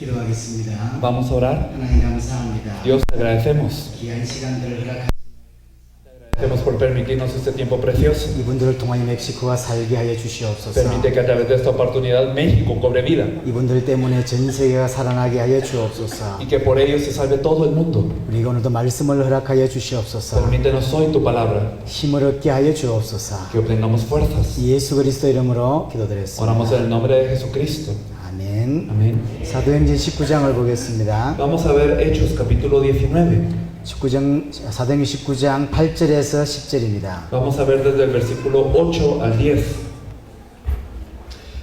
기도하겠습니다. Vamos a orar. 하나님 감사합니다. Dios, te agradecemos. 귀한 시간들을 Agradecemos por permitirnos este tiempo precioso. 이분들을 통하여 멕시코가 살게 하여 주시옵소서. Permite que a través de esta oportunidad México cobre vida 이분들 때문에 전 세계가 살아나게 하여 주옵소서. y que por ellos se salve todo el mundo. 우리가 오늘도 말씀을 허락하여 주시옵소서. Permítenos hoy tu palabra, 힘을 얻게 하여 주옵소서. que obtengamos fuerzas. 예수 그리스도 이름으로 기도드렸습니다. Oramos en el nombre de Jesucristo. 아멘. Amén. 사도행전 19장을 보겠습니다. Vamos a ver Hechos capítulo 19. 사도행전 19장 8절에서 10절입니다. Vamos a ver desde el versículo 8 al 10.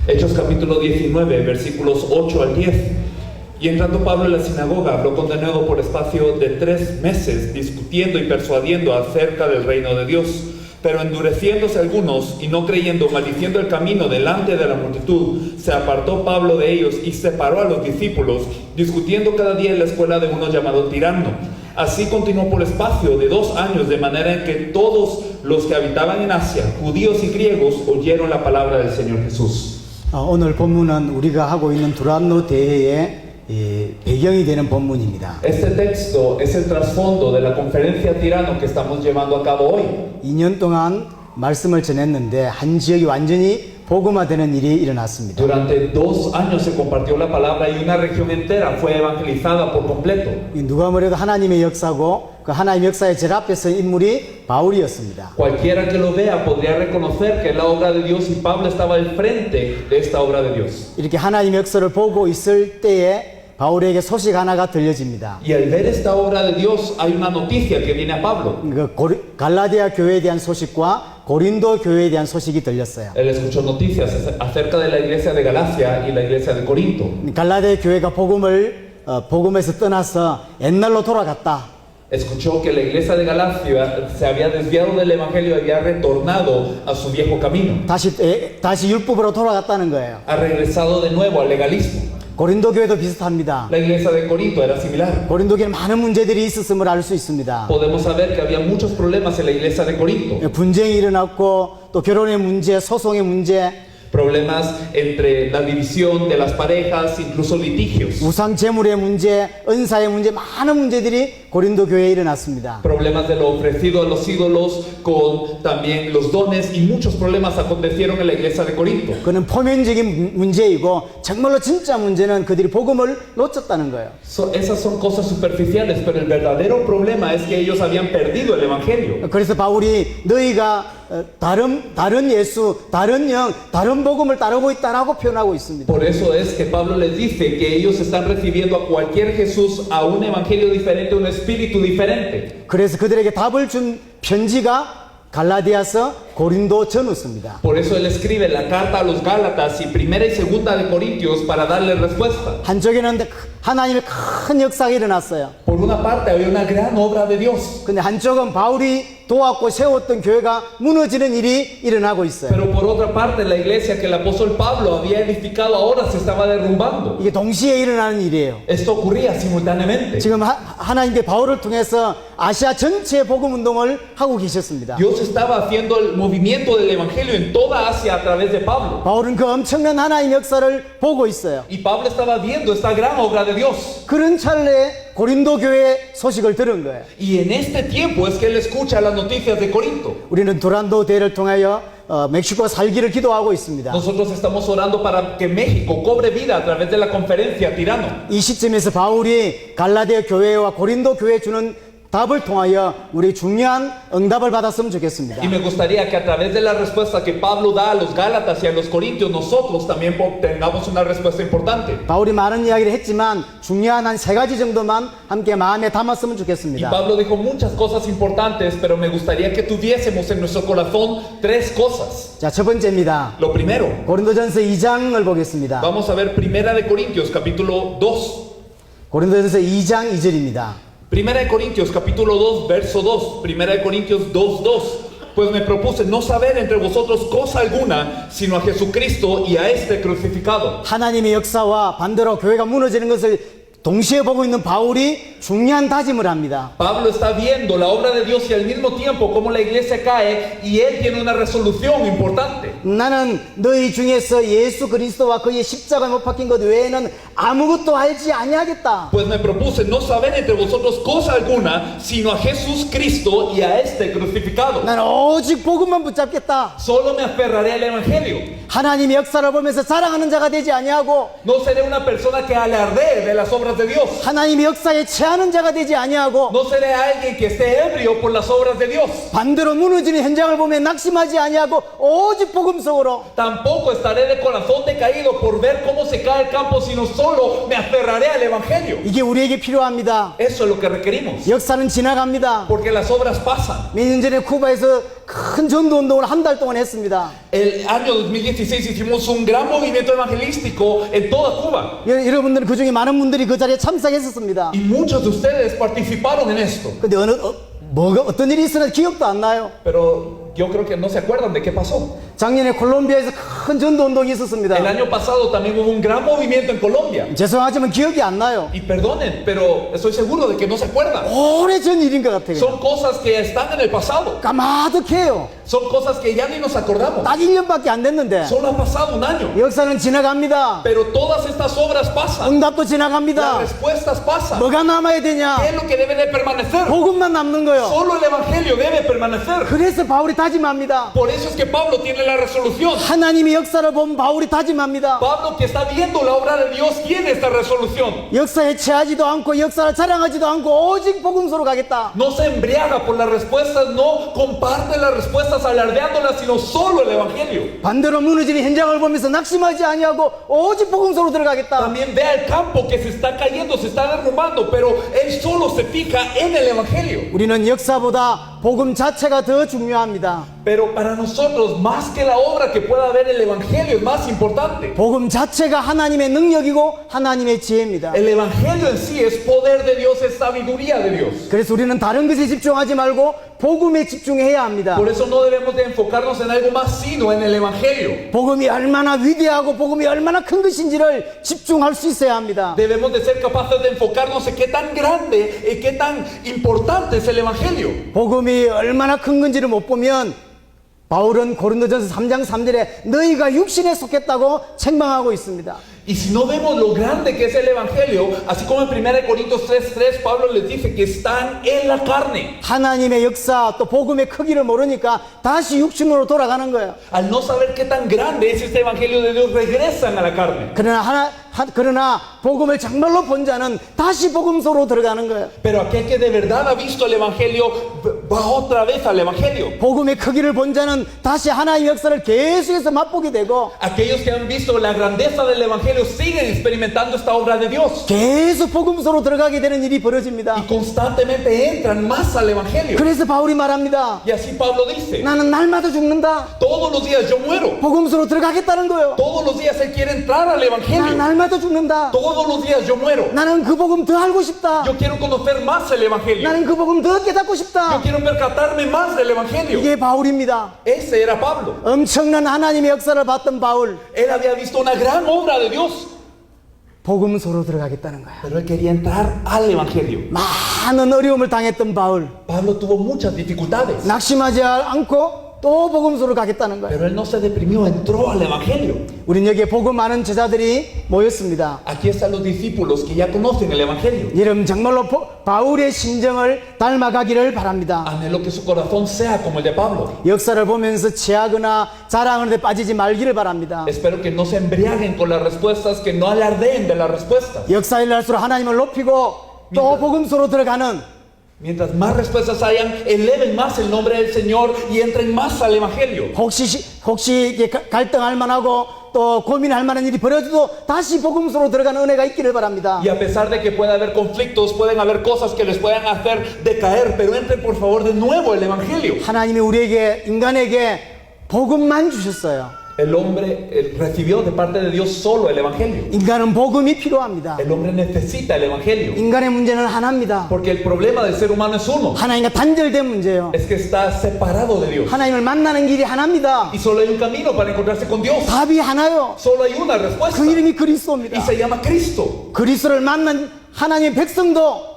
Hechos capítulo 19, versículos 8 al 10. Y entrando Pablo en la sinagoga, habló con denuedo por espacio de 3 meses, discutiendo y persuadiendo acerca del reino de Dios. Pero endureciéndose algunos y no creyendo, maldiciendo el camino delante de la multitud, se apartó Pablo de ellos y separó a los discípulos, discutiendo cada día en la escuela de uno llamado Tirano. Así continuó por espacio de 2 años, de manera en que todos los que habitaban en Asia, judíos y griegos, oyeron la palabra del Señor Jesús. 오늘 본문은 우리가 하고 있는 두란노 대회의 배경이 되는 본문입니다. Este texto es el trasfondo de la conferencia Tirano que estamos llevando a cabo hoy. 2년 동안 말씀을 전했는데 한 지역이 완전히 복음화되는 일이 일어났습니다. Durante 2 años se compartió la palabra y una región entera fue evangelizada por completo. 누가 뭐래도 하나님의 역사고 그 하나님의 역사에 제일 앞에 선 인물이 바울이었습니다. Cualquiera que lo vea podría reconocer que es la obra de Dios y Pablo estaba al frente de esta obra de Dios. 이렇게 하나님의 역사를 보고 있을 때에 바울에게 소식 하나가 들려집니다. Y al ver esta obra de Dios hay una noticia que viene a Pablo. 갈라디아 교회에 대한 소식과 고린도 교회에 대한 소식이 들렸어요. Él escuchó noticias acerca de la iglesia de Galacia y la iglesia de Corinto. 갈라디아 교회가 복음에서 떠나서 옛날로 돌아갔다. Escuchó que la iglesia de Galacia se había desviado del evangelio y había retornado a su viejo camino. 다시 율법으로 돌아갔다는 거예요. Ha regresado de nuevo al legalismo. 고린도 교회도 비슷합니다. La iglesia de Corinto era similar. 고린도 교회는 많은 문제들이 있었음을 알 수 있습니다. Podemos saber que había muchos problemas en la iglesia de Corinto. 분쟁이 일어났고 또 결혼의 문제, 소송의 문제, Problemas entre la división de las parejas, incluso litigios. 우상 제물의 문제, 은사의 문제, 많은 문제들이 고린도 교회에 일어났습니다. Problemas de lo ofrecido a los ídolos, con también los dones, y muchos problemas acontecieron en la iglesia de Corinto. 그는 표면적인 문제이고 정말로 진짜 문제는 그들이 복음을 놓쳤다는 거예요. Esas son cosas superficiales, pero el verdadero problema es que ellos habían perdido el evangelio. 그래서 바울이 너희가 다른 예수, 다른 영, 다른 복음을 따르고 있다라고 표현하고 있습니다. Por eso es que Pablo les dice que ellos están recibiendo a cualquier Jesús, a un evangelio diferente, un espíritu diferente. 그래서 그들에게 답을 준 편지가 갈라디아서 고린도 전후서입니다. Por eso él escribe la carta a los Gálatas y primera y segunda de Corintios para darle respuesta. 한쪽에는 하나님의 큰 역사가 일어났어요. Por una parte había una gran obra de Dios, 근데 한쪽은 바울이 도왔고 세웠던 교회가 무너지는 일이 일어나고 있어요. pero por otra parte la iglesia que el apóstol Pablo había edificado ahora se estaba derrumbando. 이게 동시에 일어나는 일이에요. Esto ocurría simultáneamente. 지금 하나님께 바울을 통해서 아시아 전체의 복음 운동을 하고 계셨습니다. Dios estaba haciendo el movimiento del evangelio en toda Asia a través de Pablo. 바울은 그 엄청난 하나님의 역사를 보고 있어요. Y Pablo estaba viendo esta gran obra de Dios. 그런 찰나에 고린도 교회 소식을 들은 거예요. Y en este tiempo es que él escucha las noticias de Corinto. 우리는 두란노 대회를 통하여 멕시코 살기를 기도하고 있습니다. Nosotros estamos orando para que México cobre vida a través de la conferencia Tirano. 이 시점에서 바울이 갈라디아 교회와 고린도 교회에 주는 답을 통하여 우리 중요한 응답을 받았으면 좋겠습니다. Y me gustaría que a través de la respuesta que Pablo da a los Gálatas y a los Corintios, nosotros también obtengamos una respuesta importante. 바울이 많은 이야기를 했지만 중요한 한 세 가지 정도만 함께 마음에 담았으면 Y 좋겠습니다. Pablo dijo muchas cosas importantes, pero me gustaría que tuviésemos en nuestro corazón tres cosas. 자, 첫 번째입니다. Lo primero, 고린도전서 2장을 보겠습니다. vamos a ver Primera de Corintios, capítulo 2. 고린도전서 2장 2절입니다. Primera de Corintios, capítulo 2, verso 2. Primera de Corintios 2, 2. Pues me propuse no saber entre vosotros cosa alguna, sino a Jesucristo y a este crucificado. 하나님의 역사와 반대로 교회가 무너지는 것을 동시에 보고 있는 바울이 중요한 다짐을 합니다. Pablo está viendo la obra de Dios y al mismo tiempo cómo la iglesia cae, y él tiene una resolución importante. 나는 너희 중에서 예수 그리스도와 그의 십자가에 못 박힌 것 외에는 아무것도 알지 아니하겠다. Pues me propuse no saber entre vosotros cosa alguna, sino a Jesús Cristo y a este crucificado. 나는 오직 복음만 붙잡겠다. Solo me aferraré al evangelio. 하나님의 역사를 보면서 자랑하는 자가 되지 아니하고 No seré una persona que alardee de las obras de Dios. 하나님의 역사에 체하는 자가 되지 아니하고 No seré alguien que esté ebrio por las obras de Dios. 반대로 무너지는 현장을 보면 낙심하지 아니하고 오직 복음 속으로 Tampoco estaré de corazón decaído por ver cómo se cae el campo, sino solo me aferraré al evangelio. 이게 우리에게 필요합니다. Eso es lo que requerimos. 역사는 지나갑니다. Porque las obras pasan. 몇 년 전에 쿠바에서 큰 전도 운동을 한 달 동안 했습니다. El año 2016 hicimos un gran movimiento evangelístico en toda Cuba. 여러분들은 그 중에 많은 분들이 그 자리에 참석했었습니다. Y muchos de ustedes participaron en esto. 근데 어떤 일이 있었는지 기억도 안 나요. Pero yo creo que no se acuerdan de qué pasó. 작년에 콜롬비아에서 큰 전도 운동이 있었습니다. El año pasado también hubo un gran movimiento en Colombia. 죄송하지만 기억이 안 나요. Y perdonen, pero estoy seguro de que no se acuerdan. 오래전 일인 것 같아요. Son cosas que están en el pasado. 까마득해요. Son cosas que ya ni nos acordamos. 딱 1년밖에 안 됐는데 Solo ha pasado un año. 역사는 지나갑니다. Pero todas estas obras pasan. 응답도 Las 지나갑니다. respuestas pasan. 뭐가 남아야 되냐? ¿Qué es lo que debe de permanecer? 복음만 남는 거요. Solo el evangelio debe permanecer. 그래서 바울이 다짐합니다. Por eso es que Pablo tiene la resolución. 하나님의 역사를 보면 바울이 다짐합니다. Pablo, que está viendo la obra de Dios, tiene esta resolución. 역사에 체하지도 않고 역사를 자랑하지도 않고 오직 복음서로 가겠다. No se embriaga por las respuestas, no comparte las respuestas alardeándolas, sino solo el evangelio. 반대로 무너지는 현장을 보면서 낙심하지 아니하고 오직 복음서로 들어가겠다. También ve el campo que se está cayendo, se está derrumbando, pero él solo se fija en el evangelio. 우리는 역사보다 복음 자체가 더 중요합니다. Pero para nosotros, más que la obra que pueda haber el Evangelio, es más importante. 복음 자체가 하나님의 능력이고 하나님의 지혜입니다. El Evangelio en sí es poder de Dios, es sabiduría de Dios. 그래서 우리는 다른 것에 집중하지 말고 복음에 집중해야 합니다. Por eso no debemos de enfocarnos en algo más, sino en el Evangelio. 복음이 얼마나 위대하고 복음이 얼마나 큰 것인지를 집중할 수 있어야 합니다. Debemos de ser capaces de enfocarnos en qué tan grande y qué tan importante es el Evangelio. 복음이 얼마나 큰 건지를 못 보면 바울은 고린도전서 3장 3절에 너희가 육신에 속했다고 책망하고 있습니다. Y si no vemos lo grande que es el Evangelio, así como en 1 Corintios 3:3 Pablo les dice que están en la carne. 하나님의 역사 또 복음의 크기를 모르니까 다시 육신으로 돌아가는 거예요. Al no saber qué tan grande es este Evangelio de Dios, regresan a la carne. 그러나 복음을 정말로 본 자는 다시 복음소로 들어가는 거예요. Pero aquel que de verdad ha visto el Evangelio va otra vez al Evangelio. 복음의 크기를 본 자는 다시 하나님의 역사를 계속해서 맛보게 되고 Aquellos que han visto la grandeza del Evangelio siguen experimentando esta obra de Dios. 계속 복음소로 들어가게 되는 일이 벌어집니다. Y constantemente entran más al Evangelio. 그래서 바울이 말합니다. Y así Pablo dice, 나는 날마다 죽는다. todos los días yo muero. 복음소로 들어가겠다는 거예요. Todos los días él quiere entrar al 난 Evangelio. 날마다 죽는다. Todos los días yo muero. 나는 그 복음 더 알고 싶다. Yo quiero conocer más el Evangelio. 나는 그 복음 더 깨닫고 Yo 싶다. quiero percatarme más del Evangelio. 이게 바울입니다. Ese era Pablo. 엄청난 하나님의 역사를 봤던 바울. Él había visto una gran obra de Dios, 복음소로 들어가겠다는 거야. pero él quería entrar al Evangelio. 많은 어려움을 당했던 바울. Pablo tuvo muchas dificultades, 낙심하지 않고 또 복음소로 가겠다는 거야. pero él no se deprimió, entró al Evangelio. 우린 여기에 복음 많은 제자들이 모였습니다. Aquí están los discípulos que ya conocen el Evangelio. 여러분 정말로 바울의 심정을 닮아가기를 바랍니다. Anhelo que su corazón sea como el de Pablo. 역사를 보면서 취하거나 자랑하는 데 빠지지 말기를 바랍니다. Espero que no se embriaguen con las respuestas, que no alardeen de las respuestas. 역사를 날수록 하나님을 높이고 또 복음소로 들어가는 Mientras más respuestas hayan, eleven más el nombre del Señor y entren más al Evangelio. 혹시 이게 갈등할 만하고 또 고민할 만한 일이 벌어져도 다시 복음소로 들어가는 은혜가 있기를 바랍니다. Y a pesar de que pueda haber conflictos, pueden haber cosas que les puedan hacer decaer, pero entren por favor de nuevo el Evangelio. 하나님이 우리에게 인간에게 복음만 주셨어요. El hombre recibió de parte de Dios solo el Evangelio. 인간은 복음이 필요합니다. El hombre necesita el Evangelio. 인간의 문제는 하나입니다. Porque el problema del ser humano es uno. 하나님과 단절된 문제예요. Es que está separado de Dios. 하나님을 만나는 길이 하나입니다. Y solo hay un camino para encontrarse con Dios. 답이 하나요. Solo hay una respuesta. 그 이름이 Y 그리스도입니다. se llama Cristo. 그리스도를 만난 하나님의 백성도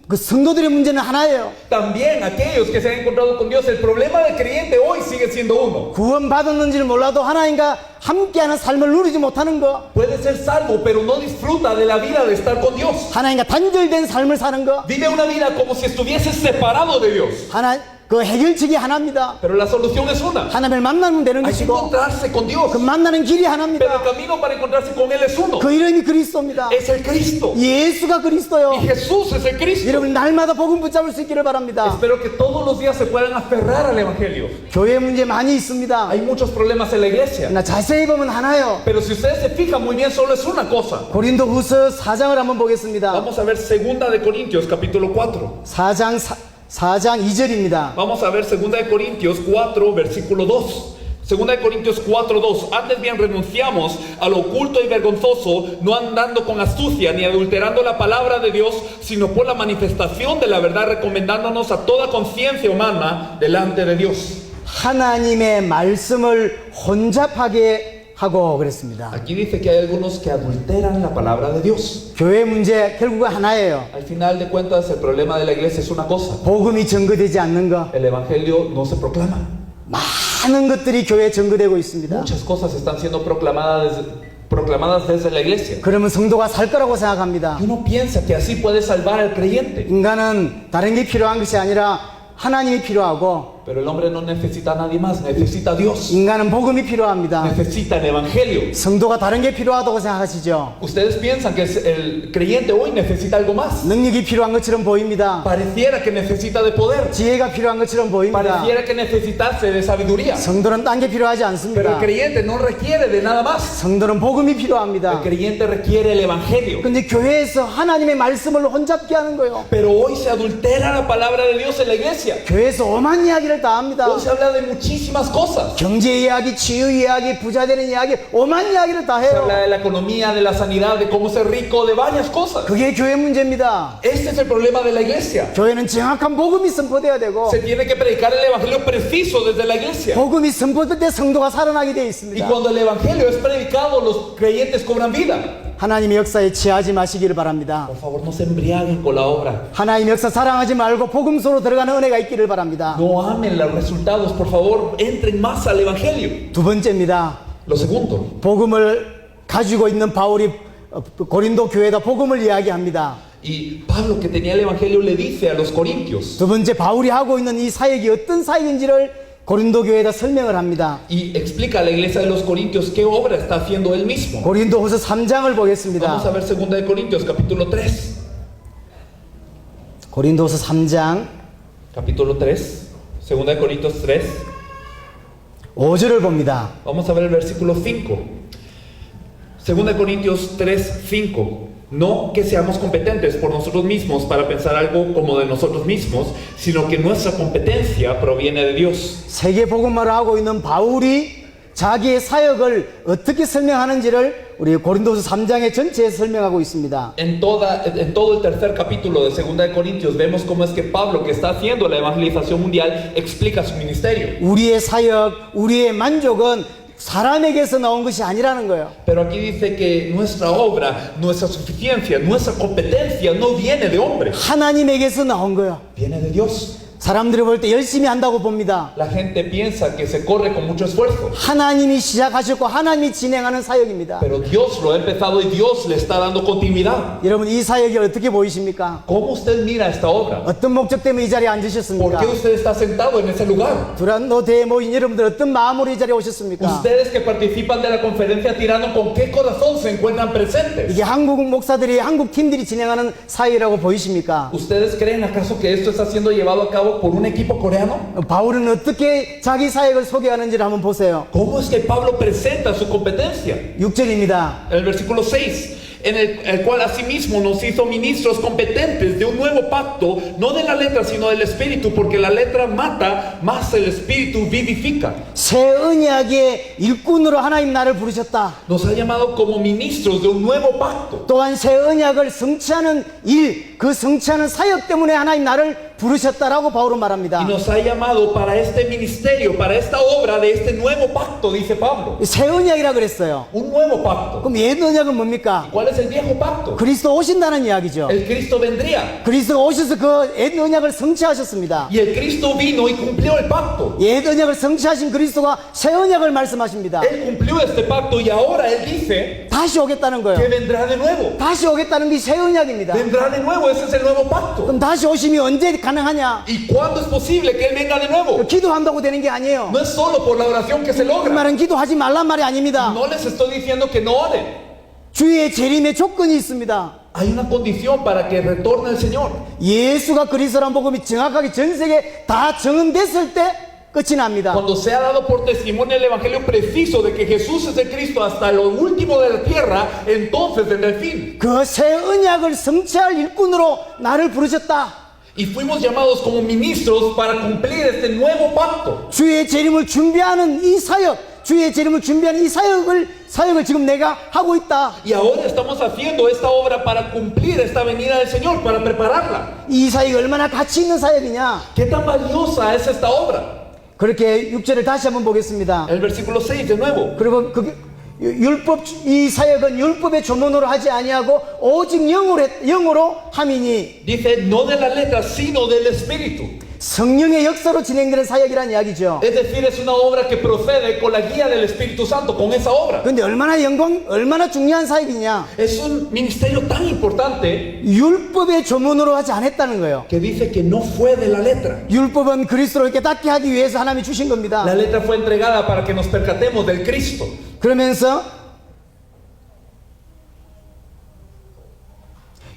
그 성도들의 문제는 하나예요. También aquellos que se han encontrado con Dios, el problema del creyente hoy sigue siendo uno. 구원받았는지는 몰라도 하나님과 함께하는 삶을 누리지 못하는 거, Puede ser salvo, pero no disfruta de la vida de estar con Dios. 하나님과 단절된 삶을 사는 거, Vive una vida como si estuviese separado de Dios. 그 해결책이 하나입니다. Pero la solución es una. 하나님을 만나면 되는 Hay que 것이고 encontrarse con Dios. 그 만나는 길이 Pero 하나입니다. el camino para encontrarse con Él es uno. 그 이름이 그리스도입니다. Es el Cristo. 예수가 그리스도요. Y Jesús es el Cristo. 여러분 날마다 복음 붙잡을 수 있기를 바랍니다. Espero que todos los días se puedan aferrar al Evangelio. 교회 문제 많이 있습니다. Hay muchos problemas en la iglesia. 나 자세히 보면 하나요. Pero si ustedes se fijan muy bien, solo es una cosa. 고린도후서 4장을 한번 보겠습니다. Vamos a ver 2 de Corintios, capítulo 4. 4장 2절입니다. Vamos a ver 2 de Corintios 4, versículo 2. 2 de Corintios 4, 2. Antes bien renunciamos a lo oculto y vergonzoso, no andando con astucia ni adulterando la palabra de Dios, sino por la manifestación de la verdad, recomendándonos a toda conciencia humana delante de Dios. 하나님의 말씀을 혼잡하게 하고 그랬습니다. Aquí dice que hay algunos que adulteran la palabra de Dios. 교회 문제 결국은 하나예요. Al final de cuentas, el problema de la iglesia es una cosa. 복음이 증거되지 않는 거. El evangelio no se proclama. 많은 것들이 교회에 증거되고 있습니다. Muchas cosas están siendo proclamadas desde la iglesia. 그러면 성도가 살 거라고 생각합니다. Y uno piensa que así puede salvar al creyente. 인간은 다른 게 필요한 것이 아니라 하나님이 필요하고 Pero el hombre no necesita a nadie más, necesita a Dios. 인간은 복음이 필요합니다. Necesita el evangelio. 성도가 다른 게 필요하다고 생각하시죠? Ustedes piensan que el creyente hoy necesita algo más. 능력이 필요한 것처럼 보입니다. Pareciera que necesita de poder. 지혜가 필요한 것처럼 보입니다. Pareciera que necesitase de sabiduría. 성도는 딴 게 필요하지 Pero el 않습니다. creyente no requiere de nada más. 성도는 복음이 El 필요합니다. creyente requiere el evangelio. 근데 교회에서 하나님의 말씀을 혼잡게 하는 거예요. Pero hoy se adultera la palabra de Dios en la iglesia. 교회에서 오만 이야기를 이야기를 다 합니다. Hoy se habla de muchísimas cosas. 경제 이야기, 치유 이야기, 부자 되는 이야기, 오만 이야기를 다 Se 해요. habla de la economía, de la sanidad, de cómo ser rico, de varias cosas. 그게 교회 문제입니다. Este es el problema de la iglesia. 교회는 정확한 복음이 선포돼야 되고 Se tiene que predicar el evangelio preciso desde la iglesia. 복음이 선포될 때 성도가 살아나게 되어 Y 있습니다. cuando el evangelio es predicado, los creyentes cobran vida. 하나님의 역사에 취하지 마시기를 바랍니다. Por favor, no se embriaguen con la obra. 하나님의 역사 사랑하지 말고 복음 속으로 들어가는 은혜가 있기를 바랍니다. No amen los resultados, por favor, entren más al evangelio. 두 번째입니다. Lo segundo, 복음을 가지고 있는 바울이 고린도 교회에다 복음을 이야기합니다. y Pablo, que tenía el evangelio, le dice a los corintios, 두 번째 바울이 하고 있는 이 사역이 어떤 사역인지를 고린도 교회에다 설명을 합니다. y explica a la iglesia de los corintios qué obra está haciendo él mismo. 고린도후서 3장을 Vamos a 보겠습니다. ver 2 de Corintios, capítulo 3. 고린도후서 3장 Capítulo 3, 2 de Corintios 3. 5절을 봅니다. Vamos a ver el versículo 5. 2 de Corintios 3, 5. No que seamos competentes por nosotros mismos para pensar algo como de nosotros mismos, sino que nuestra competencia proviene de Dios. 세계 복음화를 하고 있는 바울이 자기의 사역을 어떻게 설명하는지를 우리 고린도서 3장의 전체에 설명하고 있습니다. En todo el tercer capítulo de 2 de Corintios vemos cómo es que Pablo, que está haciendo la evangelización mundial, explica su ministerio. 우리의 사역, 우리의 만족은 사람에게서 나온 것이 아니라는 거예요. Pero aquí dice que nuestra obra, nuestra suficiencia, nuestra competencia no viene de hombres, 하나님에게서 나온 거예요. viene de Dios. 사람들이 볼 때 열심히 한다고 봅니다. La gente piensa que se corre con mucho esfuerzo, 하나님이 시작하셨고 하나님이 진행하는 사역입니다. pero Dios lo ha empezado y Dios le está dando continuidad. 여러분 이 사역이 어떻게 보이십니까? ¿Cómo usted mira esta obra? 어떤 목적 때문에 이 자리에 ¿Por 앉으셨습니까? qué usted está sentado en ese lugar? 두란노 대회에 모인 여러분들 어떤 마음으로 이 자리에 오셨습니까? Ustedes que participan de la conferencia Tirano, ¿con qué corazón se encuentran presentes? 이게 한국 목사들이 한국 팀들이 진행하는 사역이라고 보이십니까? ¿Ustedes creen acaso que esto está siendo llevado a cabo por un equipo coreano? 바울은 어떻게 자기 사역을 소개하는지를 한번 보세요. ¿Cómo es que Pablo presenta su competencia? 6절입니다. El versículo 6, en el cual asimismo nos hizo ministros competentes de un nuevo pacto, no de la letra sino del espíritu, porque la letra mata, mas el espíritu vivifica. 새 언약의 일꾼으로 하나님 나를 부르셨다. Nos ha llamado como ministros de un nuevo pacto. 또한 새 언약을 성취하는 일, 그 성취하는 사역 때문에 하나님 나를 부르셨다라고 바울은 말합니다. Y nos ha llamado para este ministerio, para esta obra de este nuevo pacto, dice Pablo. 새 언약이라 그랬어요. Un nuevo pacto. 그럼 옛 언약은 뭡니까? ¿Cuál es el viejo pacto? 그리스도 오신다는 이야기죠. El Cristo vendría. 그리스도가 오셔서 그 옛 언약을 성취하셨습니다. Y el Cristo vino y cumplió el pacto. 옛 언약을 성취하신 그리스도가 새 언약을 말씀하십니다. Él cumplió este pacto y ahora Él dice 다시 오겠다는 que 거예요. vendrá de nuevo. 다시 오겠다는 게 새 언약입니다. Vendrá de nuevo, ese es el nuevo pacto. 그럼 다시 오심이 언제 가능하냐? ¿Y cuándo es posible que Él venga de nuevo? 기도한다고 되는 게 아니에요. No es solo por la oración que se 그 logra. 말은 기도하지 말란 말이 아닙니다. No les estoy diciendo que no oren. 주의 재림의 조건이 있습니다. Hay una condición para que retorne el Señor. 예수가 그리스도란 복음이 정확하게 전 세계에 다 정언됐을 때 끝이 납니다. Cuando se ha dado por testimonio el evangelio preciso de que Jesús es el Cristo hasta lo último de la tierra, entonces vendrá el fin. 그 새 언약을 성취할 일꾼으로 나를 부르셨다. Y fuimos llamados como ministros para cumplir este nuevo pacto. 주의 재림을 준비하는 이 사역, 주의 재림을 준비하는 이 사역을 지금 내가 하고 있다. Y ahora estamos haciendo esta obra para cumplir esta venida del Señor, para prepararla. 이 사역이 얼마나 가치 있는 사역이냐? ¿Qué tan valiosa es esta obra? 그렇게 6절을 다시 한번 보겠습니다. El versículo 6 de nuevo. 그리고 율법 이 사역은 율법의 조문으로 하지 아니하고 오직 영으로 함이니 Dice, no de la letra, sino del Espíritu. 성령의 역사로 진행되는 사역이란 이야기죠. Es decir, es una obra que procede con la guía del Espíritu Santo, con esa obra. 그런데 얼마나 중요한 사역이냐? Es un ministerio tan importante 율법의 조문으로 하지 않았다는 거예요. que dice que no fue de la letra. 율법은 그리스도를 깨닫게 하기 위해서 하나님이 주신 겁니다. La letra fue entregada para que nos percatemos del Cristo. 그러면서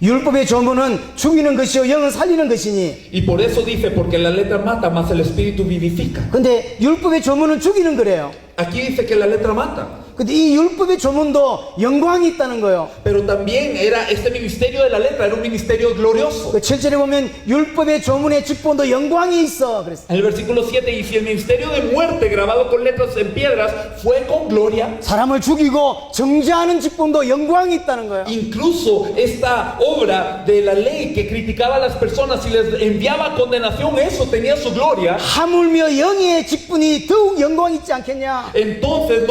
율법의 조문은 죽이는 것이요 영은 살리는 것이니. Y por eso dice, porque la letra mata, mas el Espíritu vivifica. 근데 율법의 조문은 죽이는 거래요. Aquí dice que la letra mata. 근데 이 율법의 조문도 영광이 있다는 거예요. Pero también era este ministerio de la letra, era un ministerio glorioso. 그 7절에 보면 율법의 조문의 직분도 영광이 있어. 그랬어요. En el versículo 7, y si el ministerio de muerte grabado con letras en piedras fue con gloria, 사람을 죽이고 정죄하는 직분도 영광이 있다는 거예요. incluso esta obra de la ley que criticaba a las personas y les enviaba a condenación, eso tenía su gloria. 하물며 영의 직분이 더욱 영광 있지 않겠냐? Entonces,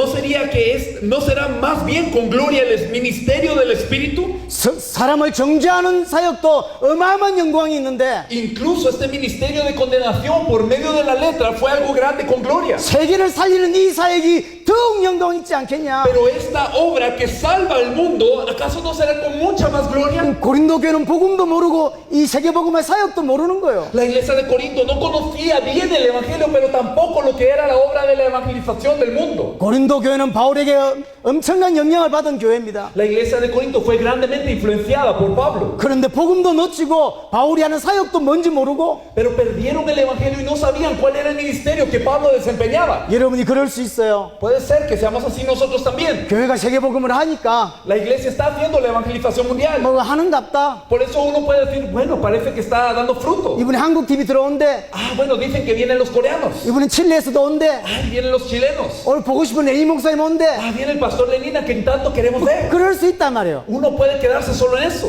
¿no será más bien con gloria el ministerio del Espíritu? 사람을 정죄하는 사역도 어마어마한 영광이 있는데 Incluso este ministerio de condenación por medio de la letra fue algo grande con gloria. 세계를 살리는 이 사역이 더욱 영광 있지 않겠냐? Pero esta obra que salva al mundo, ¿acaso no será con mucha más gloria? 고린도 교회는 복음도 모르고 이 세계복음의 사역도 모르는 거예요. La iglesia de Corinto no conocía bien el evangelio, pero tampoco lo que era la obra de la evangelización del mundo. 고린도 교회는 바울에게 엄청난 영향을 받은 교회입니다. La iglesia de Corinto fue grandemente influenciada por Pablo, 그런데 복음도 놓치고 바울이 하는 사역도 뭔지 모르고 pero perdieron el evangelio y no sabían cuál era el ministerio que Pablo desempeñaba. 여러분이 그럴 수 있어요. Puede ser que seamos así nosotros también. 교회가 세계복음을 하니까 La iglesia está haciendo la evangelización mundial. 뭐 하는갑다. Por eso uno puede decir, bueno, parece que está dando fruto. 이분이 한국 TV 들어온대. Ah, bueno, dicen que vienen los coreanos. 이분은 칠레에서도 온대. Ah, vienen los chilenos. 오늘 보고 싶은 레니 목사님 온대. Ah, viene el pastor Lenina que tanto queremos ver. 그럴 수 있단 말이에요. Uno puede quedarse solo en eso,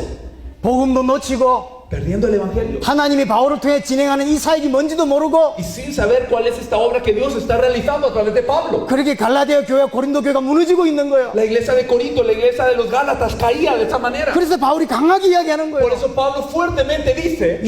복음도 놓치고 perdiendo el evangelio. 하나님이 바울을 통해 진행하는 이 사역이 뭔지도 모르고 Y sin saber cuál es esta obra que Dios está realizando a través de Pablo. 그렇게 갈라디아 교회와 고린도 교회가 무너지고 있는 거예요. La iglesia de Corinto, la iglesia de los Gálatas caía de esta manera. 그래서 바울이 강하게 이야기하는 Por 거예요. eso Pablo fuertemente dice,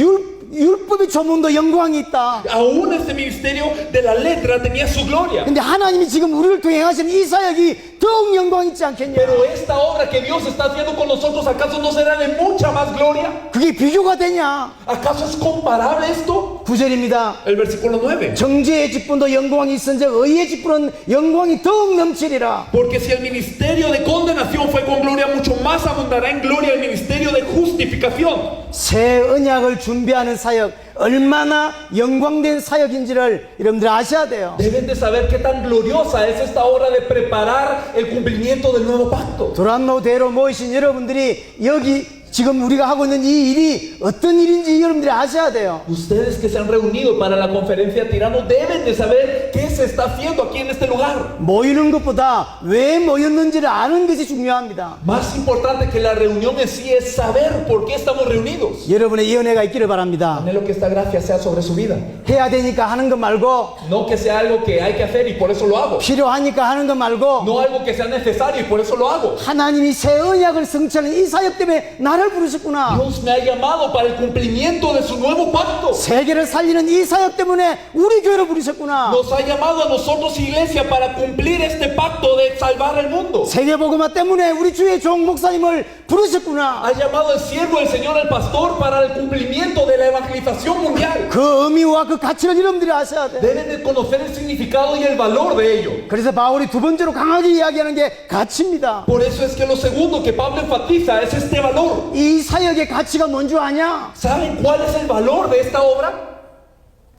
율법의 조문도 영광이 있다. aún este ministerio de la letra tenía su gloria. 근데 하나님이 지금 우리를 통해 행하시는 이 사역이 더욱 영광 있지 않겠냐? Pero esta obra que Dios está haciendo con nosotros, ¿acaso no será de mucha más gloria? 그게 비교가 되냐? ¿Acaso es comparable esto? 9절입니다. El versículo 9. 정죄의 직분도 영광이 있은즉 의의 직분은 영광이 더욱 넘치리라. Porque si el ministerio de condenación fue con gloria, mucho más abundará en gloria el ministerio de justificación. 새 언약을 준비하는 사역 얼마나 영광된 사역인지를 여러분들 아셔야 돼요. Deben de saber qué tan gloriosa es esta obra de preparar el cumplimiento del nuevo pacto. 도란노대로 모이신 여러분들이 여기 지금 우리가 하고 있는 이 일이 어떤 일인지 여러분들이 아셔야 돼요. Ustedes que se han reunido para la conferencia Tirano deben de saber qué se está haciendo aquí en este lugar. 모이는 것보다 왜 모였는지를 아는 것이 중요합니다. Más importante que la reunión en sí es saber por qué estamos reunidos. 여러분의 이 은혜가 있기를 바랍니다. Anhelo que esta gracia sea sobre su vida. 해야 되니까 하는 것 말고 No que sea algo que hay que hacer y por eso lo hago. 필요하니까 하는 것 말고 No algo que sea necesario y por eso lo hago. 하나님이 새 언약을 성취하는 이 사역 때문에 나를 부르셨구나. Dios me ha llamado para el cumplimiento de su nuevo pacto. 세계를 살리는 이 사역 때문에 우리 교회를 부르셨구나. Nos ha llamado a nosotros, iglesia, para cumplir este pacto de salvar el mundo. 세계복음화 때문에 우리 주의 종 목사님을 부르셨구나. Ha llamado al siervo del Señor, al pastor, para el cumplimiento de la evangelización mundial. 그 의미와 그 가치를 여러분들이 아셔야 돼. Deben de conocer el significado y el valor de ello. 그래서 바울이 두 번째로 강하게 이야기하는 게 가치입니다. Por eso es que lo segundo que Pablo enfatiza es este valor. 이 사역의 가치가 뭔 줄 아냐? ¿Saben cuál es el valor de esta obra?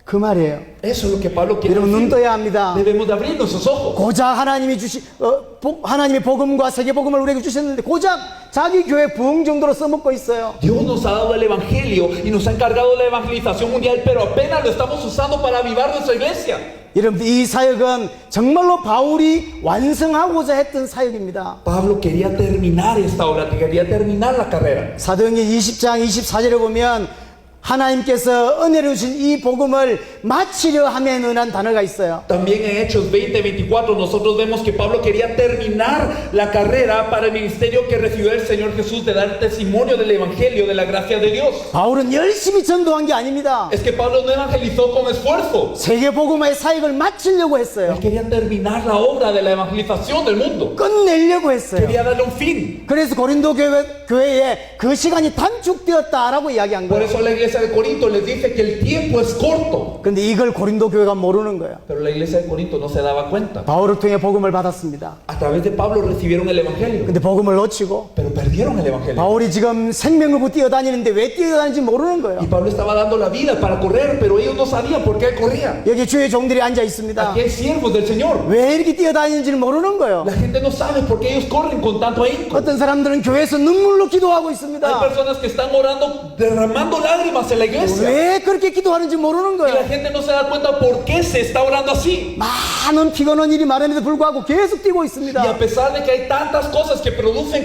그 말이에요. Eso es lo que Pablo quiere 여러분 눈 decir. 떠야 합니다. Debemos de abrir nuestros ojos. 고작 하나님이 하나님의 복음과 세계복음을 우리에게 주셨는데 고작 자기 교회 부흥 정도로 써먹고 있어요. Dios nos ha dado el evangelio y nos ha encargado de la evangelización mundial, pero apenas lo estamos usando para avivar nuestra iglesia. 여러분들 이 사역은 정말로 바울이 완성하고자 했던 사역입니다. Pablo quería terminar esta obra, quería terminar la carrera. 사도행전 20장 24절에 보면 하나님께서 은혜를 주신 이 복음을 마치려 하면이라는 단어가 있어요. También en Hechos 20:24 nosotros vemos que Pablo quería terminar la carrera para el ministerio que recibió el Señor Jesús de dar testimonio del evangelio, de la gracia de Dios. 바울은 열심히 전도한 게 아닙니다. Es que Pablo no evangelizó con esfuerzo. 세계 복음화의 사역을 마치려고 했어요. Él quería terminar la obra de la evangelización del mundo. 끝내려고 했어요. Quería darle un fin. 그래서 고린도 교회에 그 시간이 단축되었다라고 이야기한 Por 거예요. eso la iglesia iglesia de Corinto les dice que el tiempo es corto. 근데 이걸 고린도 교회가 모르는 거예요. Pero la iglesia de Corinto no se daba cuenta. 바울을 통해 복음을 받았습니다. A través de Pablo recibieron el evangelio, 근데 복음을 놓치고 pero perdieron el evangelio. 바울이 지금 생명을고 뛰어다니는데 왜 뛰어다니는지 모르는 거예요. Y Pablo estaba dando la vida para correr, pero ellos no sabían por qué él corría. 여기 주의 종들이 앉아 있습니다. Aquí hay siervos del Señor. 왜 이렇게 뛰어다니는지를 모르는 거예요. La gente no sabe por qué ellos corren con tanto ahínco. 어떤 사람들은 교회에서 눈물로 기도하고 Hay 있습니다. personas que están orando, derramando lágrimas en la iglesia. 왜 그렇게 기도하는지 모르는 Y la 거예요. gente no se da cuenta por qué se está orando así. 많은 피곤한 일이 많음에도 불구하고 계속 뛰고 Y a 있습니다. pesar de que hay tantas cosas que producen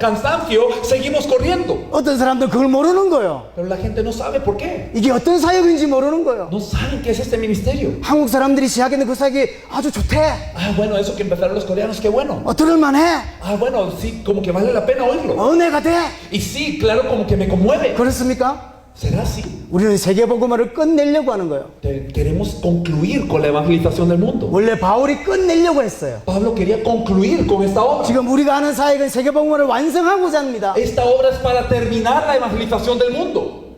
cansancio, seguimos corriendo. 어떤 사람들은 그걸 모르는 거예요. Pero la gente no sabe por qué. 이게 어떤 사역인지 모르는 거예요. No saben qué es este ministerio. 한국 사람들이 시작했는 그 사역이 아주 좋대. Ah, bueno, eso que empezaron los coreanos, qué bueno. 들을만해. Ah, bueno, sí, como que vale la pena oírlo. 은혜가 돼. Y sí, claro, como que me conmueve. 그렇습니까? ¿Será así? 우리는 세계복음화를 끝내려고 하는 거예요. Queremos concluir con la evangelización del mundo. 원래 바울이 끝내려고 했어요. Pablo quería concluir con esta obra. 지금 우리가 하는 사역은 세계복음화를 완성하고자 합니다. Esta obra es para terminar la evangelización del mundo.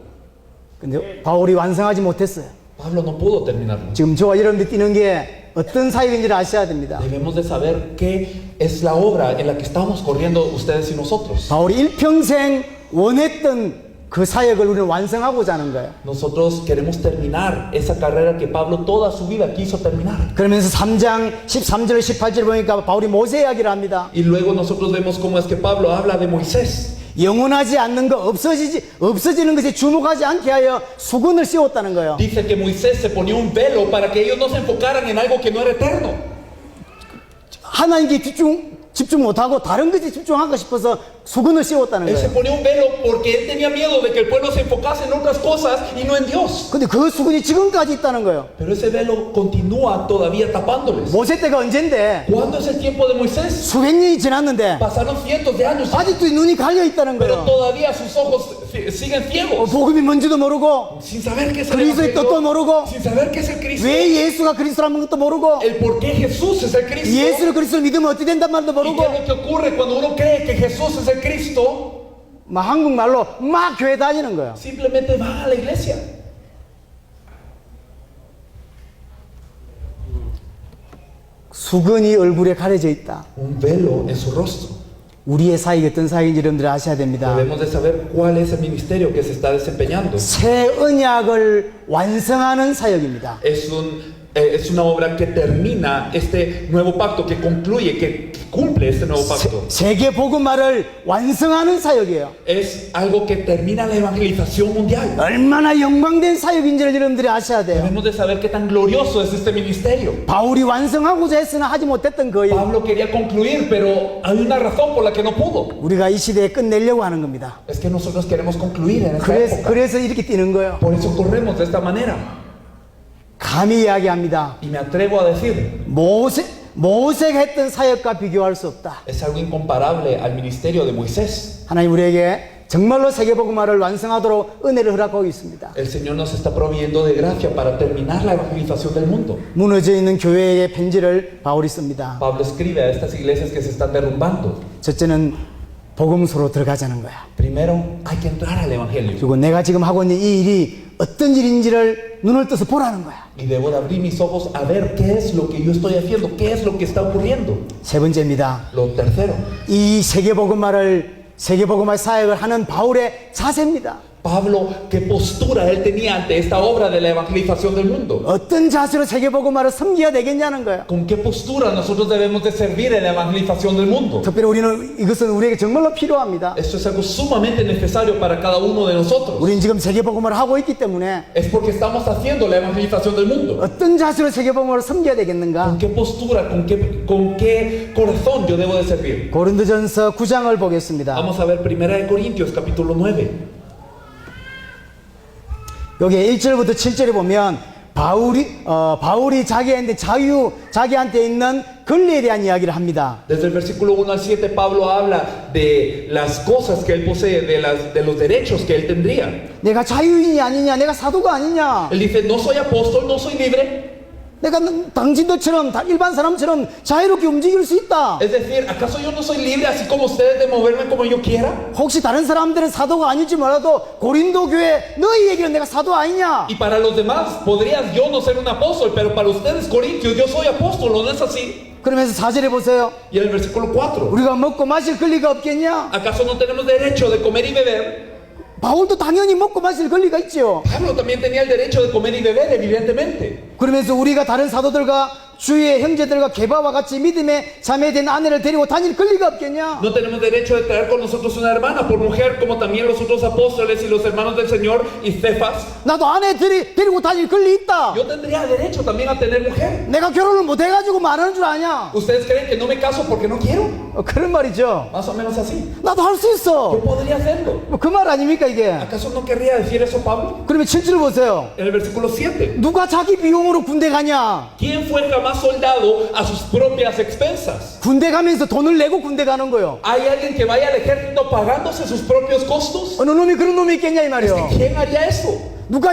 근데 바울이 완성하지 못했어요. Pablo no pudo terminarlo. 지금 저와 여러분들 뛰는 게 어떤 사역인지를 아셔야 됩니다. Debemos de saber qué es la obra en la que estamos corriendo ustedes y nosotros. 바울이 일평생 원했던 그 사역을 우리는 완성하고자 하는 거예요. Nosotros queremos terminar esa carrera que Pablo toda su vida quiso terminar. 그러면서 3장 13절 18절 보니까 바울이 모세 이야기를 합니다. Y luego nosotros vemos cómo es que Pablo habla de Moisés. 영원하지 않는 거 없어지는 것에 주목하지 않게 하여 수군을 씌웠다는 거예요. Dice que Moisés se ponía un velo para que ellos no se enfocaran en algo que no era eterno. 하나님께 집중 못하고 다른 것에 집중하고 싶어서 수군을 씌웠다는 Él se 거예요. ponía un velo porque él tenía miedo de que el pueblo se enfocase en otras cosas y no en Dios. 근데 그 수군이 지금까지 있다는 거예요. Pero ese velo continúa todavía tapándoles. 모세 때가 언젠데 ¿Cuándo es el tiempo de Moisés? 수백 년이 지났는데 Pasaron cientos de años, 아직도 눈이 갈려 있다는 pero 거예요. todavía sus ojos siguen ciegos, 복음이 뭔지도 모르고 sin saber qué es el 그리스도의 뜻도 Evangelio, 모르고 sin saber qué es el Cristo, 왜 예수가 그리스도라는 것도 모르고 el por qué Jesús es el Cristo. 예수를 그리스도를 믿으면 어떻게 된단 말도 ¿Y qué 모르고 es lo que ocurre cuando uno cree que Jesús es el Cristo? 막 한국말로 막 교회 다니는 거예요. Simplemente van a la iglesia. 수건이 얼굴에 가려져 있다. Un velo en su rostro. 우리의 사역이 어떤 사역인지 여러분들 아셔야 됩니다. Debemos de saber cuál es el ministerio que se está desempeñando. 새 언약을 완성하는 사역입니다. Es una obra que termina este nuevo pacto, que concluye, que cumple este nuevo pacto. 세계 복음화를 완성하는 사역이에요. Es algo que termina la evangelización mundial. 얼마나 영광된 사역인지를 여러분들이 아셔야 돼요. Debemos de saber qué tan glorioso es este ministerio. 바울이 완성하고자 했으나 하지 못했던 거예요. Pablo quería concluir, pero hay una razón por la que no pudo. 우리가 이 시대에 끝내려고 하는 겁니다. Es que nosotros queremos concluir en esta época. 그래서 이렇게 뛰는 거예요. Por eso corremos de esta manera. 감히 이야기합니다. Y me atrevo a decir, 모세가 했던 사역과 비교할 수 없다. es algo incomparable al ministerio de Moisés. 하나님 우리에게 정말로 세계복음화를 완성하도록 은혜를 허락하고 있습니다. El Señor nos está proveyendo de gracia para terminar la evangelización del mundo. 무너져 있는 교회의 편지를 바울이 씁니다. Pablo escribe a estas iglesias que se están derrumbando. 첫째는 복음소로 들어가자는 거야. Primero, hay que entrar al evangelio. 그리고 내가 지금 하고 있는 이 일이 어떤 일인지를 눈을 떠서 보라는 거야. Y debo de abrir mis ojos a ver qué es lo que yo estoy haciendo, qué es lo que está ocurriendo. 세 번째입니다. Lo tercero, 이 세계복음화 사역을 하는 바울의 자세입니다. Pablo, qué postura él tenía ante esta obra de la evangelización del mundo. 어떤 자세로 세계복음화를 섬겨야 되겠냐는 거야. ¿Con qué postura nosotros debemos de servir en la evangelización del mundo? 특별히 우리는 이것은 우리에게 정말로 필요합니다. Esto es algo sumamente necesario para cada uno de nosotros. 우리는 지금 세계복음화를 하고 있기 때문에 Es porque estamos haciendo la evangelización del mundo. 어떤 자세로 세계복음화를 섬겨야 되겠는가? ¿Con qué postura, con qué corazón yo debo de servir? 고린도전서 9장을 보겠습니다. Vamos a ver 1 Corintios capítulo 9. 여기 1절부터 7절에 보면 바울이 자기한테 있는 권리에 대한 이야기를 합니다. Desde el versículo 1 al 7 Pablo habla de las cosas que él posee, de los derechos que él tendría. 내가 자유인이 아니냐, 내가 사도가 아니냐. Él dice, no soy apóstol, no soy libre. 내가 당신들처럼 일반 사람처럼 자유롭게 움직일 수 있다. Es decir, ¿acaso yo no soy libre así como ustedes de moverme como yo quiera? 혹시 다른 사람들은 사도가 아닐지 몰라도 고린도 교회 너희에게는 내가 사도 아니냐? Y para los demás, podrías yo no ser un apóstol, pero para ustedes, Corintios, yo soy apóstol, ¿no es así? 그러면서 4절에 보세요. Y en el versículo 4, 우리가 먹고 마실 권리가 없겠냐? ¿acaso no tenemos derecho de comer y beber? 바울도 당연히 먹고 마실 권리가 있죠. Pablo también tenía el derecho de comer y beber, evidentemente. 그러면서 우리가 다른 사도들과 주의 형제들과 게바와 같이 믿음에 자매된 아내를 데리고 다닐 권리가 없겠냐? No tenemos derecho de traer con nosotros una hermana por mujer, como también los otros apóstoles y los hermanos del Señor y Cefas. 나도 아내 데리고 다닐 권리 있다. Yo tendría derecho también a tener mujer. 내가 결혼을 못 해가지고 말하는 줄 아냐? ¿Ustedes creen que no me caso porque no quiero? 그런 말이죠. Más o menos así. 나도 할 수 Yo 있어. podría hacerlo. 그 말 아닙니까 이게? ¿Acaso no querría decir eso Pablo? 그러면 7절 보세요. En el versículo 7. 누가 자기 비용으로 군대 가냐? ¿Quién fue jamás soldado a sus propias expensas? 군대 가면서 돈을 내고 군대 가는 거요. ¿Hay alguien que vaya al ejército pagándose sus propios costos? 어느 놈이 그런 놈이 있겠냐 이 Es 말이요. que ¿quién haría eso? 누가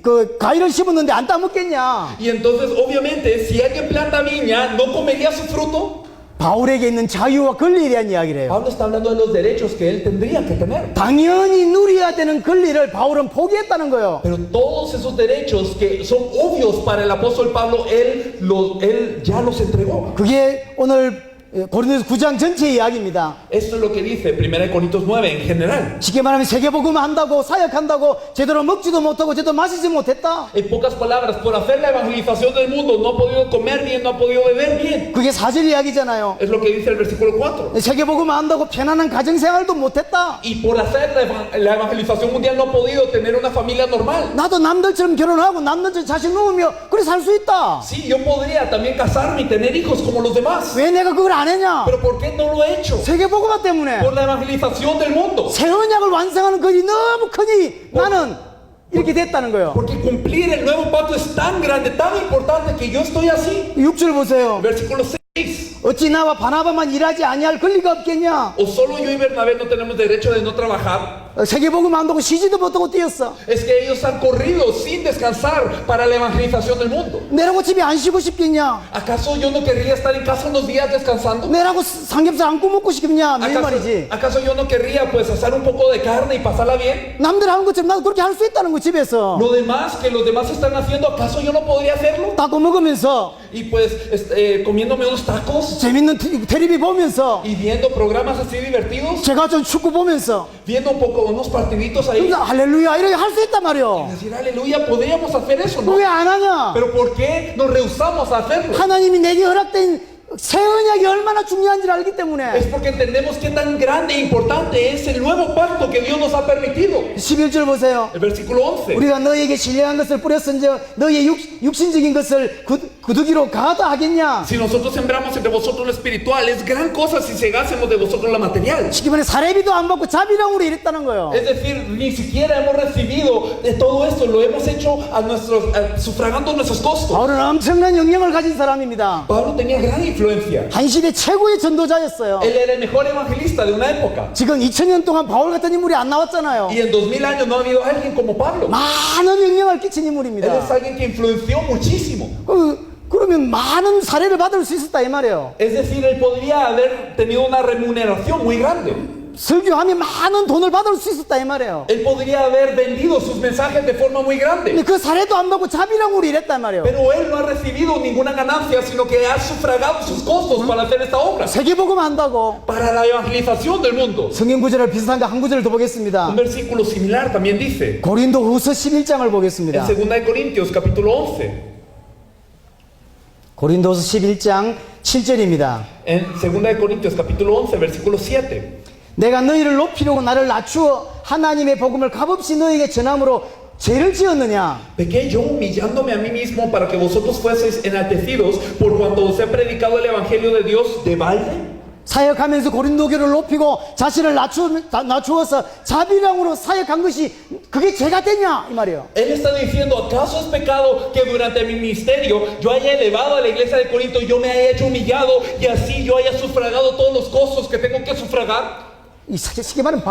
그 가위를 씹었는데 안 따먹겠냐? Y entonces, obviamente, si alguien planta viña, ¿no comería su fruto? 바울에게 있는 자유와 권리에 대한 이야기를 해요. Pablo está hablando de los derechos que él tendría que tener. 당연히 누려야 되는 권리를 바울은 포기했다는 거예요. Pero todos esos derechos que son obvios para el apóstol Pablo, él ya los entregó. 그게 오늘 고린도서 9장 전체 이야기입니다. Esto es lo que dice 1 Corintios 9 en general. 쉽게 말하면 세계복음 한다고 사역한다고 제대로 먹지도 못하고 제대로 마시지 못했다. En pocas palabras, por hacer la evangelización del mundo, no ha podido comer bien, no ha podido beber bien. 그게 4절 이야기잖아요. Es lo que dice el versículo 4. 세계복음 한다고 편안한 가정생활도 못했다. Y por hacer la evangelización mundial no ha podido tener una familia normal. 나도 남들처럼 결혼하고 남들처럼 자식 놓으며 그래 살 수 있다. Sí, yo podría también casarme y tener hijos como los demás. 왜 내가 그걸 안 했냐? Pero ¿por qué no lo he hecho? 세계복음 때문에. Por la evangelización del mundo. 새 언약을 완성하는 것이 너무 크니 나는 이렇게 됐다는 거예요. Porque cumplir el nuevo pacto es tan grande, tan importante que yo estoy así. 6절 보세요. Versículo 6. 어찌 나와 바나바만 일하지 아니할 권리가 없겠냐? ¿O solo yo y Bernabé no tenemos derecho de no trabajar? 세계복음 한다고 쉬지도 못하고 뛰었어. Es que ellos han corrido sin descansar para la evangelización del mundo. 내라고 집에 안 쉬고 싶겠냐? ¿Acaso yo no querría estar en casa unos días descansando? 내라고 삼겹살 안 구먹고 싶겠냐? 내 말이지. ¿Acaso yo no querría pues hacer un poco de carne y pasarla bien? 남들 하는 것처럼 나도 그렇게 할 수 있다는 거 집에서. Lo demás que los demás están haciendo, ¿acaso yo no podría hacerlo? 닦고 먹으면서 Y pues comiéndome unos tacos 재밌는 텔레비 보면서 y viendo programas así divertidos, 제가 좀 축구 보면서 viendo un poco unos partiditos ahí. 그러니까 할렐루야 이렇게 할 수 있단 말이요. Decir aleluya, podríamos hacer eso, ¿no? 왜 안 하냐? Pero ¿por qué nos rehusamos a hacerlo? 하나님이 내게 허락된 새 언약이 얼마나 중요한지를 알기 때문에. Es porque entendemos qué tan grande e importante es el nuevo pacto que Dios nos ha permitido. 11절 보세요. El versículo 11. 우리가 너희에게 신령한 것을 뿌렸은즉 너희의 육신적인 것을 거두기로 가하다 하겠냐? Si nosotros sembramos entre vosotros lo espiritual, es gran cosa si segásemos de vosotros la material. 쉽게 말해 사례비도 안 받고 자비랑으로 이랬다는 거예요. Es decir, ni siquiera hemos recibido de todo esto, lo hemos hecho sufragando nuestros costos. 바울은 엄청난 영향을 가진 사람입니다. Pablo tenía gran influencia. 한 시대 최고의 전도자였어요. Él era el mejor evangelista de una época. 지금 2000년 동안 바울 같은 인물이 안 나왔잖아요. Y en 2000 años no ha habido alguien como Pablo. 많은 영향을 끼친 Él 인물입니다. es alguien que influenció muchísimo. 그러면 많은 사례를 받을 수 있었다 이 말이에요. Es decir, él podría haber tenido una remuneración muy grande. 설교하면 많은 돈을 받을 수 있었다 이 말이에요. Él podría haber vendido sus mensajes de forma muy grande. 근데 그 사례도 안 받고 자비랑으로 일했단 말이에요. Pero él no ha recibido ninguna ganancia, sino que ha sufragado sus costos para hacer esta obra. 세계복음 한다고. Para la evangelización del mundo. 성경 구절을 비슷한 거 한 구절을 더 보겠습니다. Un versículo similar también dice. 고린도 후서 11장을 En 보겠습니다. 2 de Corintios capítulo 11. 고린도서 11장 7절입니다. En 2 de Corintios capítulo 11 versículo 7. 내가 너희를 높이려고 나를 낮추어 하나님의 복음을 값없이 너희에게 전함으로 죄를 지었느냐? Pequé yo humillándome a mí mismo para que vosotros fueseis enaltecidos por cuanto os he predicado el evangelio de Dios de balde. 사역하면서 고린도 교를 높이고 자신을 낮추어서 자비랑으로 사역한 것이 그게 죄가 되냐 이 말이에요. Él está diciendo, ¿acaso es pecado que durante mi ministerio yo haya elevado a la iglesia de Corinto, yo me haya hecho humillado y así yo haya sufragado todos los costos que tengo que sufragar? 이 쉽게 말하면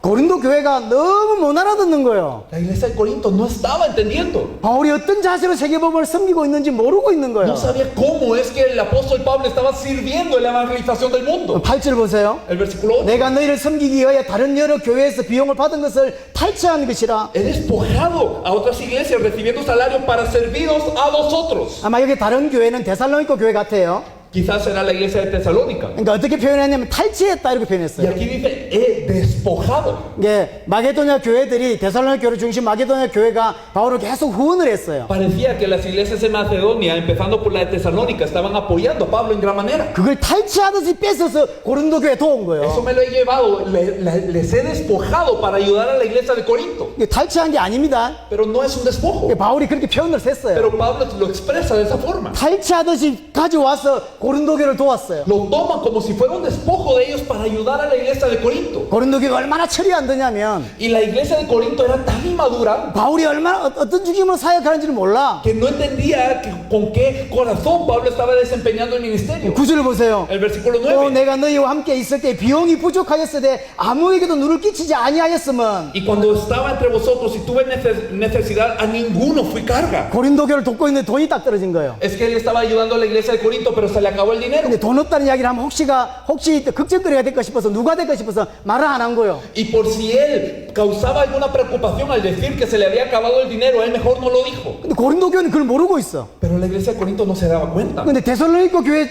고린도 교회가 너무 못 알아듣는 거예요. La iglesia de Corinto no estaba entendiendo. 바울이 어떤 자세로 세계복음을 섬기고 있는지 모르고 있는 거예요. No sabía cómo es que el apóstol Pablo estaba sirviendo en la evangelización del mundo. 8절 보세요. El versículo 8. 내가 너희를 섬기기 위하여 다른 여러 교회에서 비용을 받은 것을 탈취한 것이라. He despojado a otras iglesias recibiendo salario para serviros a vosotros. 아마 여기 다른 교회는 데살로니가 교회 같아요. Quizás era la iglesia de Tesalónica. 그러니까 어떻게 표현했냐면 탈취했다 이렇게 Y 표현했어요. aquí dice, he despojado. 이게 마게도냐 교회들이 데살로니가 교회 중심 마게도냐 교회가 바울을 계속 후원을 했어요. Parecía que las iglesias de Macedonia, empezando por la de Tesalónica, estaban apoyando a Pablo en gran manera. 그걸 탈취하듯이 뺏어서 고린도 교회에 도온 거예요. Eso me lo he llevado, les he despojado para ayudar a la iglesia de Corinto. 이게 탈취한 게 아닙니다. Pero no es un despojo. 바울이 그렇게 표현을 했어요. Pero Pablo lo expresa de esa forma. 탈취하듯이 가져와서 고린도 교회를 도왔어요. Lo toman como si fuera un despojo de ellos para ayudar a la iglesia de Corinto. 고린도 교회가 얼마나 철이 안 드냐면 Y la iglesia de Corinto era tan inmadura 바울이 얼마나 어떤 죽임으로 사역하는지를 몰라. que no entendía con qué corazón Pablo estaba desempeñando el ministerio. 9절 보세요. El versículo 또 9. 내가 너희와 함께 있을 때 비용이 부족하였을 때 아무에게도 누를 끼치지 아니하였으면 Y cuando estaba entre vosotros y tuve necesidad, a ninguno fui carga. 고린도 교회를 돕고 있는데 돈이 딱 떨어진 거예요. Es que él estaba ayudando a la iglesia de Corinto, pero se le acabó el dinero. 근데 돈 없다는 이야기를 하면 혹시 걱정거리가 될까 싶어서 누가 될까 싶어서 말을 안 한 거예요. Y por si él causaba alguna preocupación al decir que se le había acabado el dinero, él mejor no lo dijo. 근데 고린도 교회는 그걸 모르고 있어. Pero la iglesia de Corinto no se daba cuenta. 근데 데살로니가 교회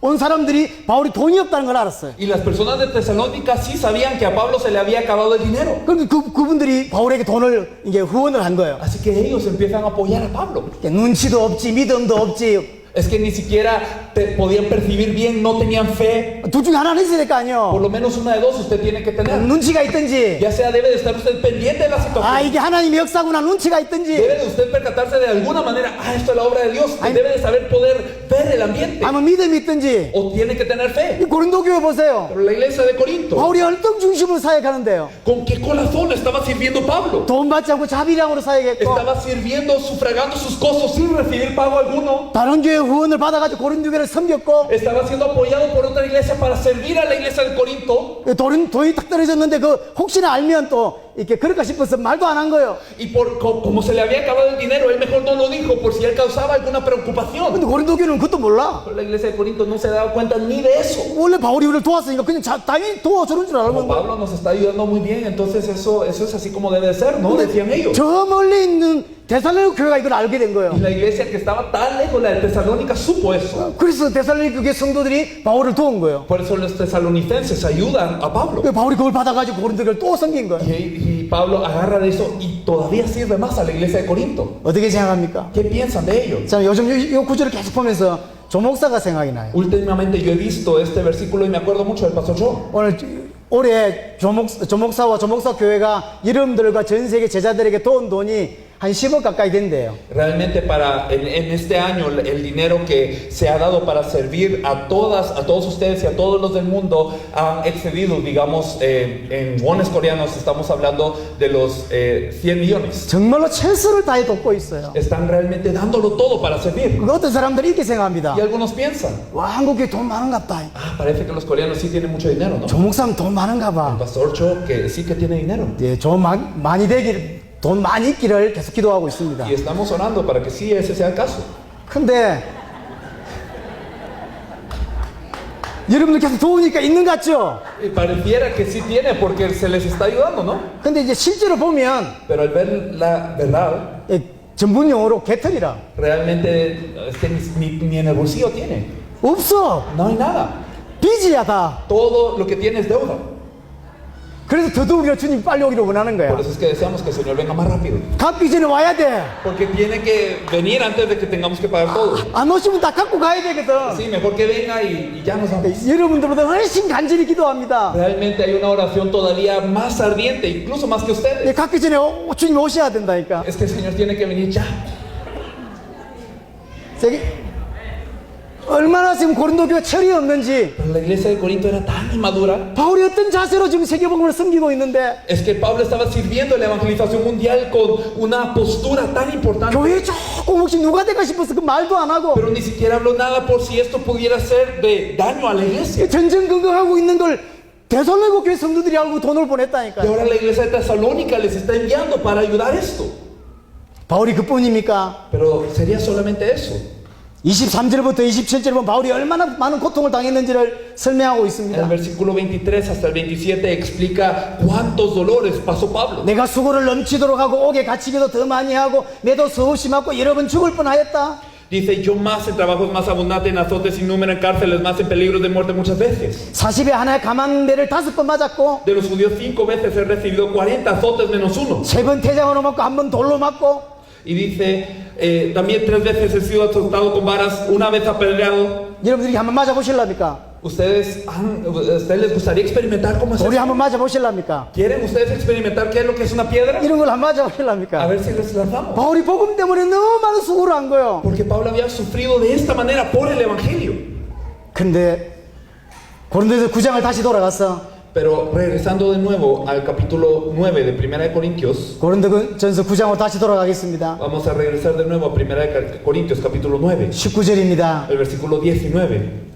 온 사람들이 바울이 돈이 없다는 걸 알았어요. Y las personas de Tesalónica sí sabían que a Pablo se le había acabado el dinero. 그러니까 그분들이 바울에게 돈을 이제 후원을 한 거예요. Así que ellos empiezan a apoyar a Pablo. 눈치도 없지 믿음도 없지. Es que ni siquiera podían percibir bien, no tenían fe. 둘 중에 하나는 있어야 될 거 아니에요. Por lo menos una de dos usted tiene que tener. 눈치가 있든지 Ya sea debe de estar usted pendiente de la situación. 아 이게 하나님의 역사구나 눈치가 있든지 Debe de usted percatarse de alguna manera, esto es la obra de Dios. Ay. Debe de saber poder ver el ambiente. 아무 믿음이 있든지. O tiene que tener fe. 이 고린도 교회 보세요. Pero la iglesia de Corinto, 바울이 얼떤 중심으로 사역하는데요. ¿con qué corazón estaba sirviendo Pablo? 돈 받지 않고 자비량으로 사역했고 Estaba sirviendo, sufragando sus costos sin recibir pago alguno. 다른 교회 후원을 받아가지고 고린도 교회를 섬겼고 Estaba siendo apoyado por otra iglesia para servir a la iglesia de Corinto. 돈이 딱 떨어졌는데 그 혹시나 알면 또 이렇게 그럴까 싶어서 말도 안 한 거예요. Y como se le había acabado el dinero, él mejor no lo dijo por si él causaba alguna preocupación. 근데 고린도 교회는 그것도 몰라. Pero la iglesia de Corinto no se daba cuenta ni de eso. 원래 바울이 우리를 도왔으니까 그냥 당연히 도와주는 줄 알고 Como Pablo nos está ayudando muy bien, entonces eso es así como debe de ser, ¿no? Decían ellos. 저 멀리 있는 데살로니가 교회가 이걸 알게 된 거예요. Y la iglesia que estaba tan lejos, la de Tesalónica, supo eso. 그래서 데살로니가 교회 성도들이 바울을 도운 거예요. Por eso los tesalonicenses ayudan a Pablo. 바울이 그걸 받아가지고 고린도 교회를 또 섬긴 거예요. Y Pablo agarra de eso y todavía sirve más a la iglesia de Corinto. 어떻게 생각합니까? ¿Qué piensan de ellos? 자, 요즘 이 구절을 계속 보면서 조목사가 생각이 나요. Últimamente yo he visto este versículo y me acuerdo mucho del pastor Joe. 올해 조목사와 조목사 교회가 여러분들과 전 세계 제자들에게 도운 돈이 한 10억 가까이 된대요. Realmente en este año el dinero que se ha dado para servir a todos ustedes y a todos los del mundo han excedido, digamos, en wones coreanos estamos hablando de los 100 millones. 정말로 최선을 다해 돕고 있어요. Están realmente dándolo todo para servir. 어떤 사람들이 이렇게 생각합니다. Y algunos piensan, 와, 한국에 돈 많은갑다. parece que los coreanos sí tienen mucho dinero, ¿no? 조목사는 돈 많은가 El 봐. pastor Cho que sí que tiene dinero. 예, 돈 많이 있기를 계속 기도하고 있습니다. Y estamos orando para que sí ese sea el caso. 근데 여러분들께서 도우니까 있는 것 같죠? Y pareciera que sí tiene porque se les está ayudando, ¿no? 근데 이제 실제로 보면 Pero al ver la verdad, 전문 용어로 개털이라 realmente es que ni en el bolsillo tiene. 없어. No hay nada. 빚이야 다. Todo lo que tiene es deuda. 그래서 더더욱이나 주님 빨리 오기를 원하는 거야. Por eso es que deseamos que el Señor venga más rápido. 갚기 전에 와야 돼. Porque tiene que venir antes de que tengamos que pagar todo. 안 오시면 다 갖고 가야 되거든. Sí, mejor que venga y ya nos vamos. 여러분들보다 훨씬 간절히 기도합니다. Realmente hay una oración todavía más ardiente, incluso más que ustedes. 갚기 전에 주님 오셔야 된다니까. Es que el Señor tiene que venir ya. 얼마나 지금 고린도 교회 철이 없는지. Pero la iglesia de Corinto era tan inmadura. 바울이 어떤 자세로 지금 세계복음을 섬기고 있는데 Es que Pablo estaba sirviendo la evangelización mundial con una postura tan importante. 교회에 조금 혹시 누가 될까 싶어서 그 말도 안 하고 Pero ni siquiera habló nada por si esto pudiera ser de daño a la iglesia. 전전긍긍하고 있는 걸 데살로니가 교회 성도들이 알고 돈을 Y 보냈다니까요. ahora la iglesia de Tesalónica les está enviando para ayudar esto. 바울이 그뿐입니까? Pero sería solamente eso. 23절부터 27절 보면 바울이 얼마나 많은 고통을 당했는지를 설명하고 En el 있습니다. versículo 23 hasta el 27 explica cuántos dolores pasó Pablo. 내가 수고를 넘치도록 하고 옥에 갇히기도 더 많이 하고 매도 수없이 맞고 여러 번 죽을 뻔하였다. Dice, yo más en trabajos más abundantes, en azotes sin número, en cárceles, más en peligros de muerte muchas veces. 40에 하나의 가만배를 5번 맞았고 De los judíos 5 veces he recibido 40 azotes menos uno. 3번 태장으로 맞고 1번 돌로 맞고 Y dice, también 3 veces he sido azotado con varas, una vez apedreado. 여러분들이 한번 맞아보실랍니까? ¿Ustedes les gustaría experimentar cómo es 돌이 eso? 한번 맞아보실랍니까? ¿Quieren ustedes experimentar qué es lo que es una piedra? 이런 걸 한번 A 맞아보실랍니까? ver si les lanzamos. 바울이 복음 때문에 너무 많은 수고를 한 거예요. Porque Pablo había sufrido de esta manera por el Evangelio. 근데 고린도에서 9장을 다시 돌아가서 Pero regresando de nuevo al capítulo 9 de Primera de Corintios, 고린도전서 9장으로 다시 돌아가겠습니다. vamos a regresar de nuevo a Primera de Corintios capítulo 9, 19절입니다. el versículo 19.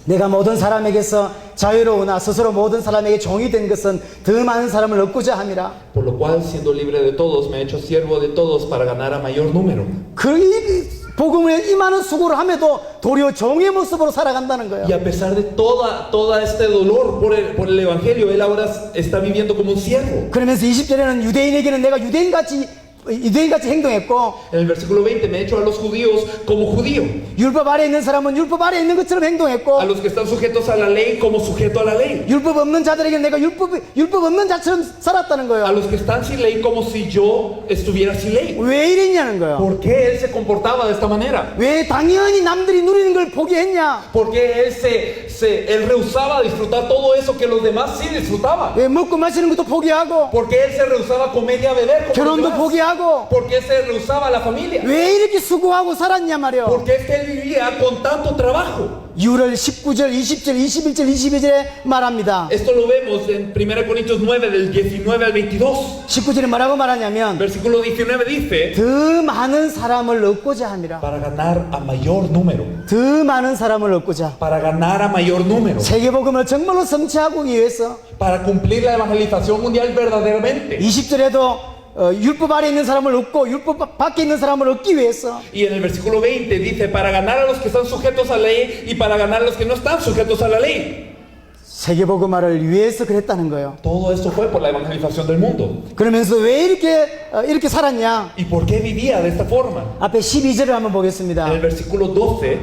내가 모든 사람에게서 자유로우나 스스로 모든 사람에게 종이 된 것은 더 많은 사람을 얻고자 함이라. Por lo cual, siendo libre de todos, me he hecho siervo de todos para ganar a mayor número. 그 복음을 이 많은 수고를 함에도 도리어 종의 모습으로 살아간다는 거예요. Y a pesar de toda este dolor por el Evangelio, él ahora está viviendo como un siervo. 그러면서 20절에는 유대인에게는 내가 유대인같이 행동했고 En el versículo 20, me he hecho a los judíos como judío, 율법 아래 있는 사람은 율법 아래 있는 것처럼 행동했고 a los que están sujetos a la ley como sujeto a la ley, 율법 없는 자들에게 내가 율법 없는 자처럼 살았다는 a 거예요. los que están sin ley como si yo estuviera sin ley. 왜 이랬냐는 거예요. ¿Por qué él se comportaba de esta manera? 왜 당연히 남들이 누리는 걸 포기했냐? ¿Por qué él rehusaba disfrutar todo eso que los demás sí disfrutaban? 왜 먹고 마시는 것도 포기하고 ¿Por qué él se rehusaba a comer y a beber como los 결혼도 demás? 포기하고 ¿Por qué se rehusaba a la familia? 왜 이렇게 수고하고 살았냐 말이요. Porque es que él vivía con tanto trabajo. 6월 19절, 20절, 21절, 22절에 말합니다. Esto lo vemos en 1 Corintios 9 del 19 al 22. 19절에 뭐라고 말하냐면 Versículo 19 dice, 더 많은 사람을 얻고자 함이라. para ganar a mayor número. 더 많은 사람을 얻고자. Para ganar a mayor número. 세계복음을 정말로 성취하기 위해서 Para cumplir la evangelización mundial verdaderamente. 20절에도 율법 아래 있는 사람을 얻고 율법 밖에 있는 사람을 얻기 위해서 Y en el versículo 20 dice, para ganar a los que están sujetos a la ley y para ganar a los que no están sujetos a la ley. 세계복음화를 위해서 그랬다는 거예요. Todo esto fue por la evangelización del mundo. 그러면서 왜 이렇게 살았냐? ¿Y por qué vivía de esta forma? 앞에 12절을 한번 En 보겠습니다. el versículo 12,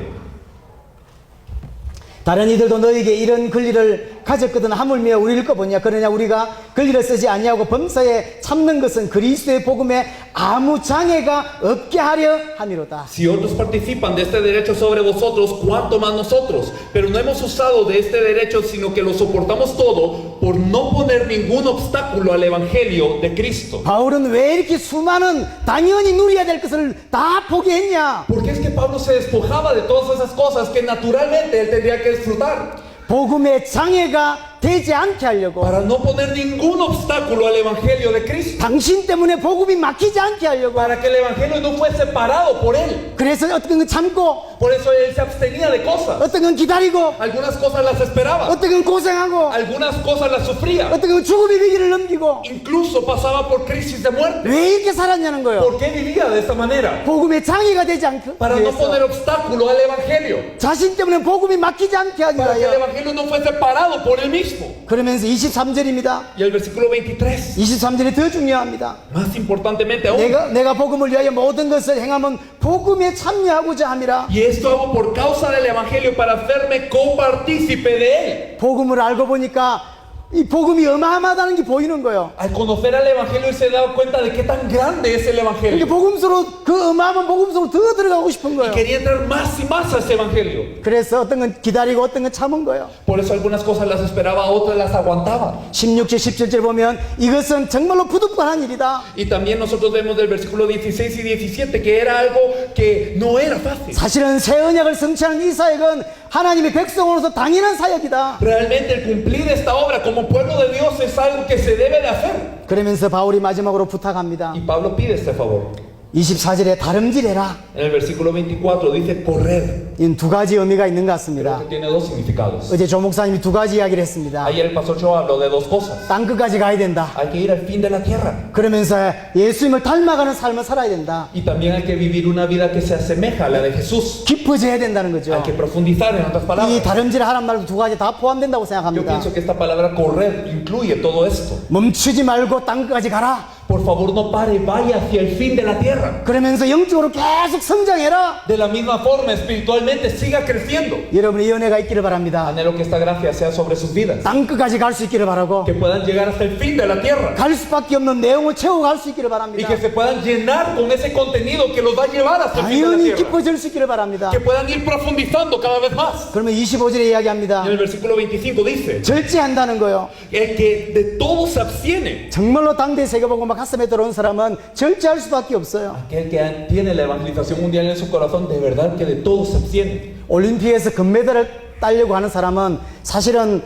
다른 이들도 너에게 이런 권리를 가졌거든 하물며 우리를 꺼보냐 그러냐 우리가 권리를 쓰지 아니하고 범사에 참는 것은 그리스도의 복음에 아무 장애가 없게 하려 함이로다. si otros participan de este derecho sobre vosotros, ¿cuánto más nosotros? Pero no hemos usado de este derecho, sino que lo soportamos todo por no poner ningún obstáculo al evangelio de Cristo. 바울은 왜 이렇게 수많은 당연히 누려야 될 것을 다 포기했냐? Porque es que Pablo se despojaba de todas esas cosas que naturalmente él tendría que disfrutar 복음의 장애가 되지 않게 하려고 para no poner ningún obstáculo al evangelio de Cristo, 당신 때문에 복음이 막히지 않게 하려고 para que el evangelio no fuese parado por él. 그래서 어떤 건 참고 Por eso él se abstenía de cosas. 어떤 건 기다리고 Algunas cosas las esperaba, 어떤 건 고생하고 algunas cosas las sufría, 어떤 건 죽음의 위기를 넘기고 incluso pasaba por crisis de muerte. 왜 이렇게 살았냐는 거예요. ¿Por qué vivía de esta manera? 복음의 장애가 되지 않게 Para no 위해서 poner obstáculo al evangelio, 자신 때문에 복음이 막히지 않게 하기 para que el 위하여. evangelio no fuese parado por él mismo. 그러면서 23절입니다. Y el versículo 23, 23절이 더 중요합니다. más importantemente aún, 내가 복음을 위하여 모든 것을 행하면 복음에 참여하고자 함이라. y esto hago por causa del evangelio para hacerme copartícipe de él. 복음을 알고 보니까 이 복음이 어마어마하다는 게 보이는 거예요. Al conocer al evangelio él se da cuenta de qué tan grande es el 이게 evangelio. 복음서로 그 어마어마한 복음서로 더 들어가고 싶은 Y 거예요. quería entrar más y más a ese evangelio. 그래서 어떤 건 기다리고 어떤 건 참은 거예요. Por eso algunas cosas las esperaba, otras las aguantaba. 16절 17절 보면 이것은 정말로 부득불한 일이다. Y también nosotros vemos del versículo 16 y 17 que era algo que no era fácil. 사실은 새 언약을 성취하는 이 사역은 하나님의 백성으로서 당연한 사역이다. Realmente el cumplir esta obra como pueblo de Dios es algo que se debe de hacer. 그러면서 바울이 마지막으로 부탁합니다. Y Pablo pide este favor. 24절에 다름질해라. En el versículo 24 dice correr. 이는 두 가지 의미가 있는 것 Creo 같습니다. que tiene dos significados. 어제 조 목사님이 두 가지 이야기를 했습니다. Ayer el pastor Cho habló de dos cosas. 땅 끝까지 가야 된다. Hay que ir al fin de la tierra. 그러면서 예수님을 닮아가는 삶을 살아야 된다. Y también hay que vivir una vida que se asemeja a la de Jesús. 깊어져야 된다는 Hay 거죠. que profundizar en otras 이 palabras. 다름질하라는 말도 두 가지 다 포함된다고 Yo 생각합니다. pienso que esta palabra correr incluye todo esto. 멈추지 말고 땅 끝까지 가라. Por favor, no pare, vaya hacia el fin de la tierra. 그러면서 영적으로 계속 성장해라. De la misma forma, espiritualmente, siga creciendo. 여러분의 이 은혜가 있기를 바랍니다. Anhelo que esta gracia sea sobre sus vidas. 땅 끝까지 갈 수 있기를 바라고 Que puedan llegar hasta el fin de la tierra. 갈 수밖에 없는 내용을 채우고 갈 수 있기를 Y 바랍니다. que se puedan llenar con ese contenido que los va a llevar hasta el fin de la 당연히 tierra. 깊어질 수 있기를 바랍니다. Que puedan ir profundizando cada vez más. 그러면 25절에 이야기합니다. En el versículo 25 dice 절제한다는 거요. el que de todo se abstiene. 정말로 당대 세계복음화 가슴에 들어온 사람은 절제할 수밖에 없어요. Aquel que tiene la evangelización mundial en su corazón, de verdad que de todo se abstiene. 올림픽에서 금메달을 따려고 하는 사람은 사실은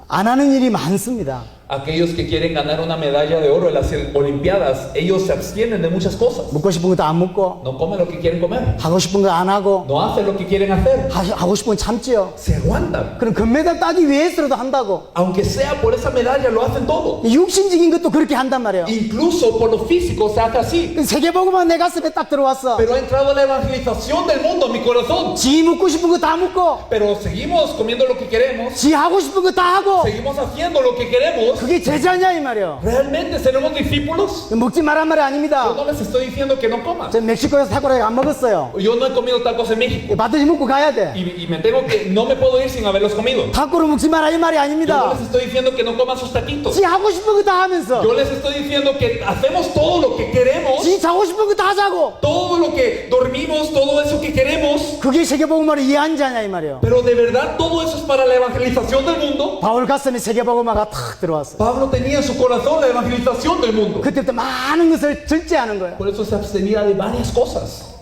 안 하는 일이 많습니다. Aquellos que quieren ganar una medalla de oro en las Olimpiadas, ellos se abstienen de muchas cosas. 먹고 싶은 것도 안 먹고 No comen lo que quieren comer. 하고 싶은 거 안 하고 No hacen lo que quieren hacer. 하고 싶은 건 참지요. Se aguantan. 그럼 금메달 따기 위해서라도 한다고. Aunque sea por esa medalla, lo hacen todo. 육신적인 것도 그렇게 한단 말이에요. Incluso por lo físico se hace así. 세계복음화 내 가슴에 딱 들어왔어. Pero ha entrado la evangelización del mundo a mi corazón. 지 먹고 싶은 거 다 먹고 Pero seguimos comiendo lo que queremos. 지 하고 싶은 거 다 하고 Seguimos haciendo lo que queremos. 그게 제자냐 이 말이에요. ¿Realmente seremos discípulos? 먹지 말란 말이 Yo 아닙니다. no les estoy diciendo que no coman. 저 멕시코에서 타코라이 안 먹었어요. Yo no he comido tacos en México. 반드시 먹고 가야 돼. Y me tengo que, no me puedo ir sin haberlos comido. 타코를 먹지 마라 이 말이 Yo no 아닙니다. les estoy diciendo que no coman sus taquitos. 지 하고 싶은 거 다 하면서 Yo les estoy diciendo que hacemos todo lo que queremos, 지 자고 싶은 거 다 자고 todo lo que dormimos, todo eso que queremos. 그게 세계복음화를 이해한 자냐 이 말이에요. Pero de verdad todo eso es para la evangelización del mundo. 바울 가슴에 세계복음화가 탁 들어왔어요. Pablo tenía en su corazón la evangelización del mundo. 그때부터 많은 것을 절제하는 거예요. Por eso se abstenía de varias cosas.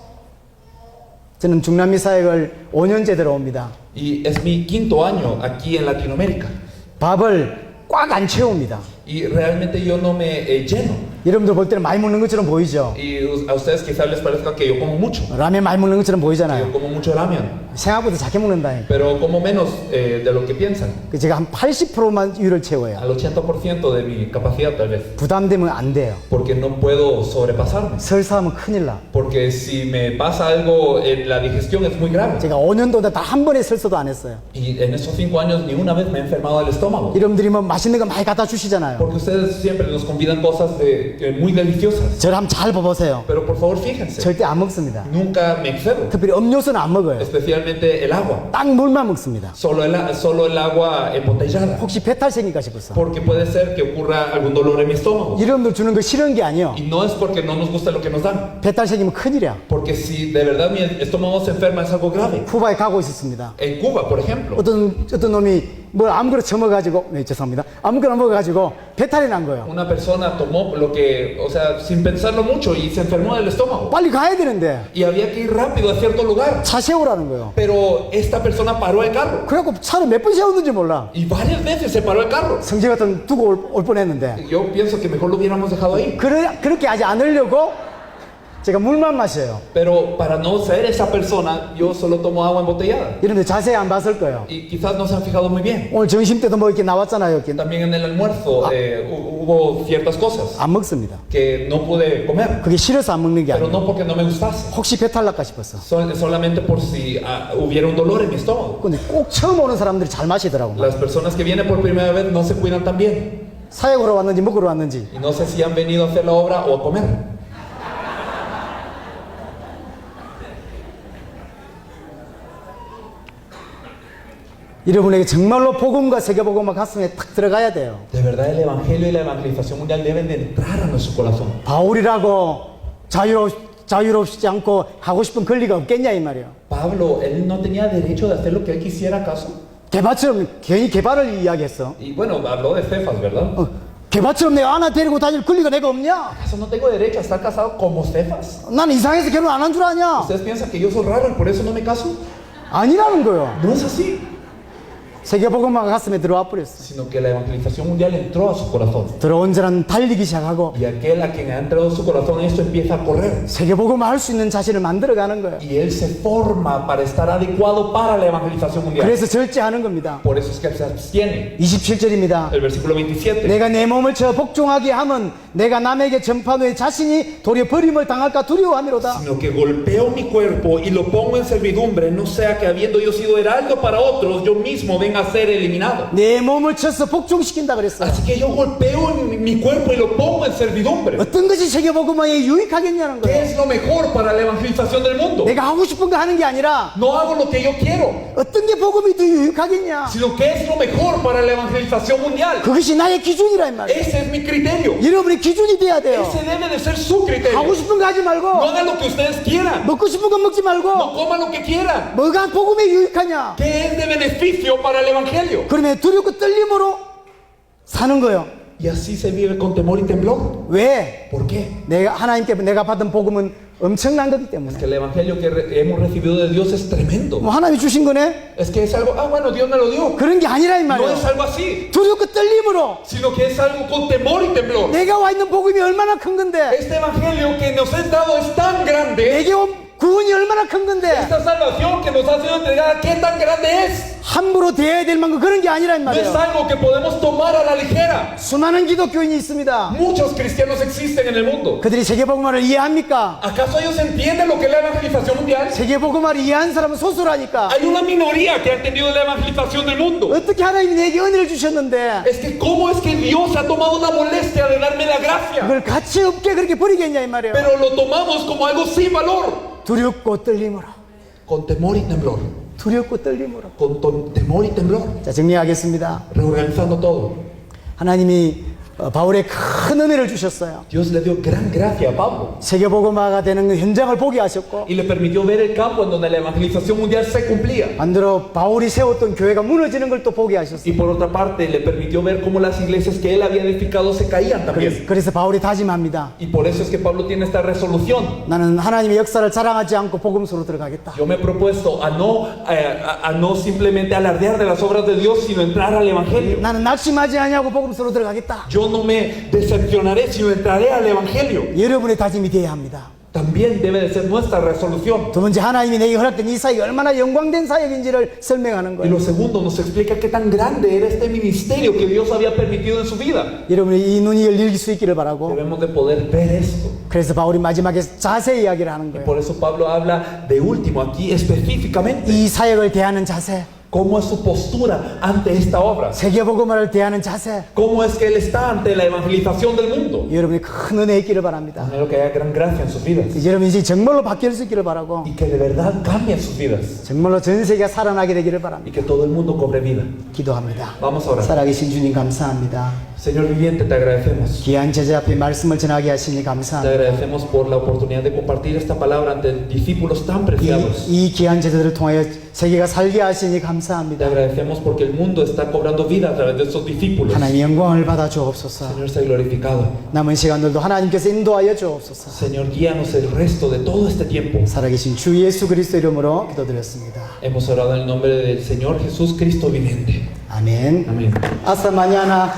저는 중남미 사역을 5년째 들어옵니다. Y es mi quinto año aquí en Latinoamérica. 밥을 꽉 안 채웁니다. Y realmente yo no me lleno. 여러분들 볼 때는 많이 먹는 것처럼 보이죠. Y a ustedes quizás les parezca que yo como mucho. 라면 많이 먹는 것처럼 Que 보이잖아요. yo como mucho ramen. 생각보다 작게 먹는다. Pero como menos de lo que piensan. 제가 한 80%만 유를 채워요. Al 80% de mi capacidad tal vez. 부담되면 안 돼요. Porque no puedo sobrepasarme. 설사하면 큰일 나. Porque si me pasa algo en la digestión es muy grave. 제가 5년 동안 다 한 번에 설사도 안 했어요. Y en esos 5 años ni una vez me he enfermado del estómago. 여러분들이 뭐 맛있는 거 많이 갖다 주시잖아요. Porque ustedes siempre nos convidan cosas muy deliciosas. 저를 한번 잘 봐보세요. Pero por favor fíjense, 절대 안 먹습니다. nunca me excedo. 특별히 음료수는 안 먹어요. Especialmente el agua. 딱 물만 먹습니다. Solo el agua embotellada. 혹시 배탈 생길까 싶었어. Porque puede ser que ocurra algún dolor en mi estómago. 여러분들 주는 거 싫은 게 아니에요. Y no es porque no nos gusta lo que nos dan. 배탈 생기면 큰일이야. Porque si de verdad mi estómago se enferma es algo grave. 쿠바에 가고 있었습니다. En Cuba, por ejemplo, 어떤 놈이 뭘 아무거나 처먹어가지고, 네, 죄송합니다. 아무거나 먹어가지고 배탈이 난 거예요. una persona tomó lo que, o sea, sin pensarlo mucho y se enfermó del estómago. 빨리 가야 되는데 Y había que ir rápido a cierto lugar. 차 세우라는 거예요. Pero esta persona paró el carro. 그래갖고 차를 몇 번 세웠는지 몰라. Y varias veces se paró el carro. 성질 같은 두고 올 뻔했는데 Yo pienso que mejor lo hubiéramos dejado ahí. 그렇게 하지 않으려고 제가 물만 마셔요. Pero para no ser esa persona, yo solo tomo agua embotellada. 이런데 자세히 안 봤을 거예요. Y quizás no se han fijado muy bien. 오늘 점심 때도 뭐 이렇게 나왔잖아요. 이렇게. También en el almuerzo hubo ciertas cosas 안 먹습니다. que no pude comer. 그게 싫어서 안 먹는 게 Pero 아니에요. no porque no me gustase. 혹시 배탈 날까 싶었어. Solamente por si hubiera un dolor en mi estómago. 근데 꼭 처음 오는 사람들이 잘 마시더라고. Las personas que vienen por primera vez no se cuidan tan bien. 사역으로 왔는지 먹으러 왔는지. Y no sé si han venido a hacer la obra o a comer. 여러분에게 정말로 복음과 세계복음과 가슴에 탁 들어가야 돼요. De verdad el evangelio y la evangelización mundial deben de entrar a nuestro corazón. 바울이라고 자유롭지 않고 하고 싶은 권리가 없겠냐 이 말이에요. Pablo, él no tenía derecho de hacer lo que él quisiera, ¿acaso? 개발처럼 괜히 개발을 이야기했어. Y bueno, habló de Cefas, ¿verdad? 개발처럼 내가 하나 데리고 다닐 권리가 내가 없냐? ¿Acaso no tengo derecho a estar casado como Cefas? 난 이상해서 결혼 안 한 줄 아냐? ¿Ustedes piensan que yo soy raro y por eso no me caso? 아니라는 거예요. No es así. 세계복음화가 가슴에 들어와 버렸어. sino que la evangelización mundial entró a su corazón. 들어온 자는 달리기 시작하고 Y aquel a quien ha entrado a su corazón esto empieza a correr. 세계복음화 할 수 있는 자신을 만들어가는 거예요. Y él se forma para estar adecuado para la evangelización mundial. 그래서 절제하는 겁니다. Por eso es que se abstiene. 27절입니다. El versículo 27. 내가 내 몸을 쳐 복종하게 하면 내가 남에게 전파한 후에 자신이 도리어 버림을 당할까 두려워하미로다. Sino que golpeo mi cuerpo y lo pongo en servidumbre, no sea que habiendo yo sido heraldo para otros, yo mismo venga a ser eliminado. 내 몸을 쳐서 복종시킨다 그랬어요. Así que yo golpeo mi cuerpo y lo pongo en servidumbre. 어떤 것이 세계복음화에 유익하겠냐는 ¿Qué 거예요. es lo mejor para la evangelización del mundo? 내가 하고 싶은 거 하는 게 아니라 No hago lo que yo quiero, 어떤 게 복음이 더 유익하겠냐. sino que es lo mejor para la evangelización mundial. 그것이 나의 기준이라 이 말이에요. Ese es mi criterio. 여러분의 기준이 돼야 돼요. Ese debe de ser su 하고 criterio. 싶은 거 하지 No 말고 hagan lo que ustedes quieran. 먹고 싶은 거 먹지 No 말고 coman lo que quieran. 뭐가 복음에 유익하냐. ¿Qué es de beneficio para el evangelio? 그러면 두렵고 떨림으로 사는 거예요. Y así se vive con temor y temblor. 왜? ¿Por qué? 내가 받은 복음은 엄청난 거기 Es 때문에. que el evangelio que hemos recibido de Dios es tremendo. 뭐 하나님이 주신 거네? Es que es algo, bueno, Dios me lo dio. 그런 게 아니라 이 No 말이에요. es algo así, 두렵고 떨림으로 sino que es algo con temor y temblor. 내가 와 있는 복음이 얼마나 큰 건데, Este evangelio que nos es dado es tan grande. 내게 온 구원이 얼마나 큰 건데, Esta salvación que nos ha sido entregada, ¿qué tan grande es? 함부로 대해야 될 만큼 그런 게 아니라 이 No es 말이에요. algo que podemos tomar a la ligera. 수많은 기독교인이 있습니다. Muchos cristianos existen en el mundo. 그들이 세계복음화를 이해합니까? ¿Acaso ellos entienden lo que es la evangelización mundial? 세계복음화를 이해한 사람은 소수라니까. Hay una minoría que ha entendido la evangelización del mundo. 어떻게 하나님이 내게 은혜를 주셨는데 Es que cómo es que Dios ha tomado la molestia de darme la gracia, 그걸 가치 없게 그렇게 버리겠냐 이 말이에요. pero lo tomamos como algo sin valor. 두렵고 떨림으로, Con temor y temblor. 두렵고 떨림으로. Con temor y temblor. 자, 정리하겠습니다. Reorganizando todo. 하나님이 바울에 큰 은혜를 주셨어요. Dios le dio gran gracia a Pablo 세계복음화가 되는 현장을 보게 하셨고, y le permitió ver el campo en donde la evangelización mundial se cumplía. 반대로 바울이 세웠던 교회가 무너지는 걸 또 보게 하셨어요. Y por otra parte le permitió ver cómo las iglesias que él había edificado se caían también. 그래서 바울이 다짐합니다. Y por eso es que Pablo tiene esta resolución. 나는 하나님의 역사를 자랑하지 않고 복음서로 들어가겠다. Yo me he propuesto a no simplemente alardear de las obras de Dios, sino entrar al evangelio. 나는 낙심하지 아니하고 복음서로 들어가겠다. Yo no me decepcionaré, sino entraré al evangelio. 여러분의 다짐이 되어야 합니다. También debe de ser nuestra resolución. 두 번째, 하나님이 내게 허락된 이 사역이 얼마나 영광된 사역인지를 설명하는 Y 거예요. lo segundo nos explica qué tan grande era este ministerio que Dios había permitido en su vida. 여러분이 이 눈이 열릴 수 있기를 바라고, Debemos de poder ver esto. 그래서 바울이 마지막에 자세 이야기를 하는 거예요. Por eso Pablo habla de último aquí específicamente. 이 사역을 대하는 자세, ¿Cómo es su postura ante esta obra? 세계복음화를 대하는 자세, ¿Cómo es que él está ante la evangelización del mundo? 여러분이 큰 은혜 있기를 바랍니다. Espero que haya gran gracia en sus vidas 여러분 이제 정말로 바뀔 수 있기를 바라고, y que de verdad cambien sus vidas 정말로 전 세계가 살아나게 되기를 바랍니다. y que todo el mundo cobre vida. 기도합니다. Vamos a orar. 살아계신 주님 감사합니다. Señor viviente, te agradecemos. 귀한 제자 앞에 말씀을 전하게 하시니 Te 감사합니다. agradecemos por la oportunidad de compartir esta palabra ante discípulos tan preciados. 이 귀한 제자들을 통하여 세계가 살게 하시니 Te 감사합니다. agradecemos porque el mundo está cobrando vida a través de estos discípulos. 하나님 영광을 받아 주옵소서. Señor, sea glorificado. 남은 시간들도 하나님께서 인도하여 주옵소서. Señor, guíanos el resto de todo este tiempo. 살아계신 주 예수 그리스도 이름으로 기도드렸습니다. Hemos orado en el nombre del Señor Jesús Cristo viviente. 아멘. Amén. Hasta mañana.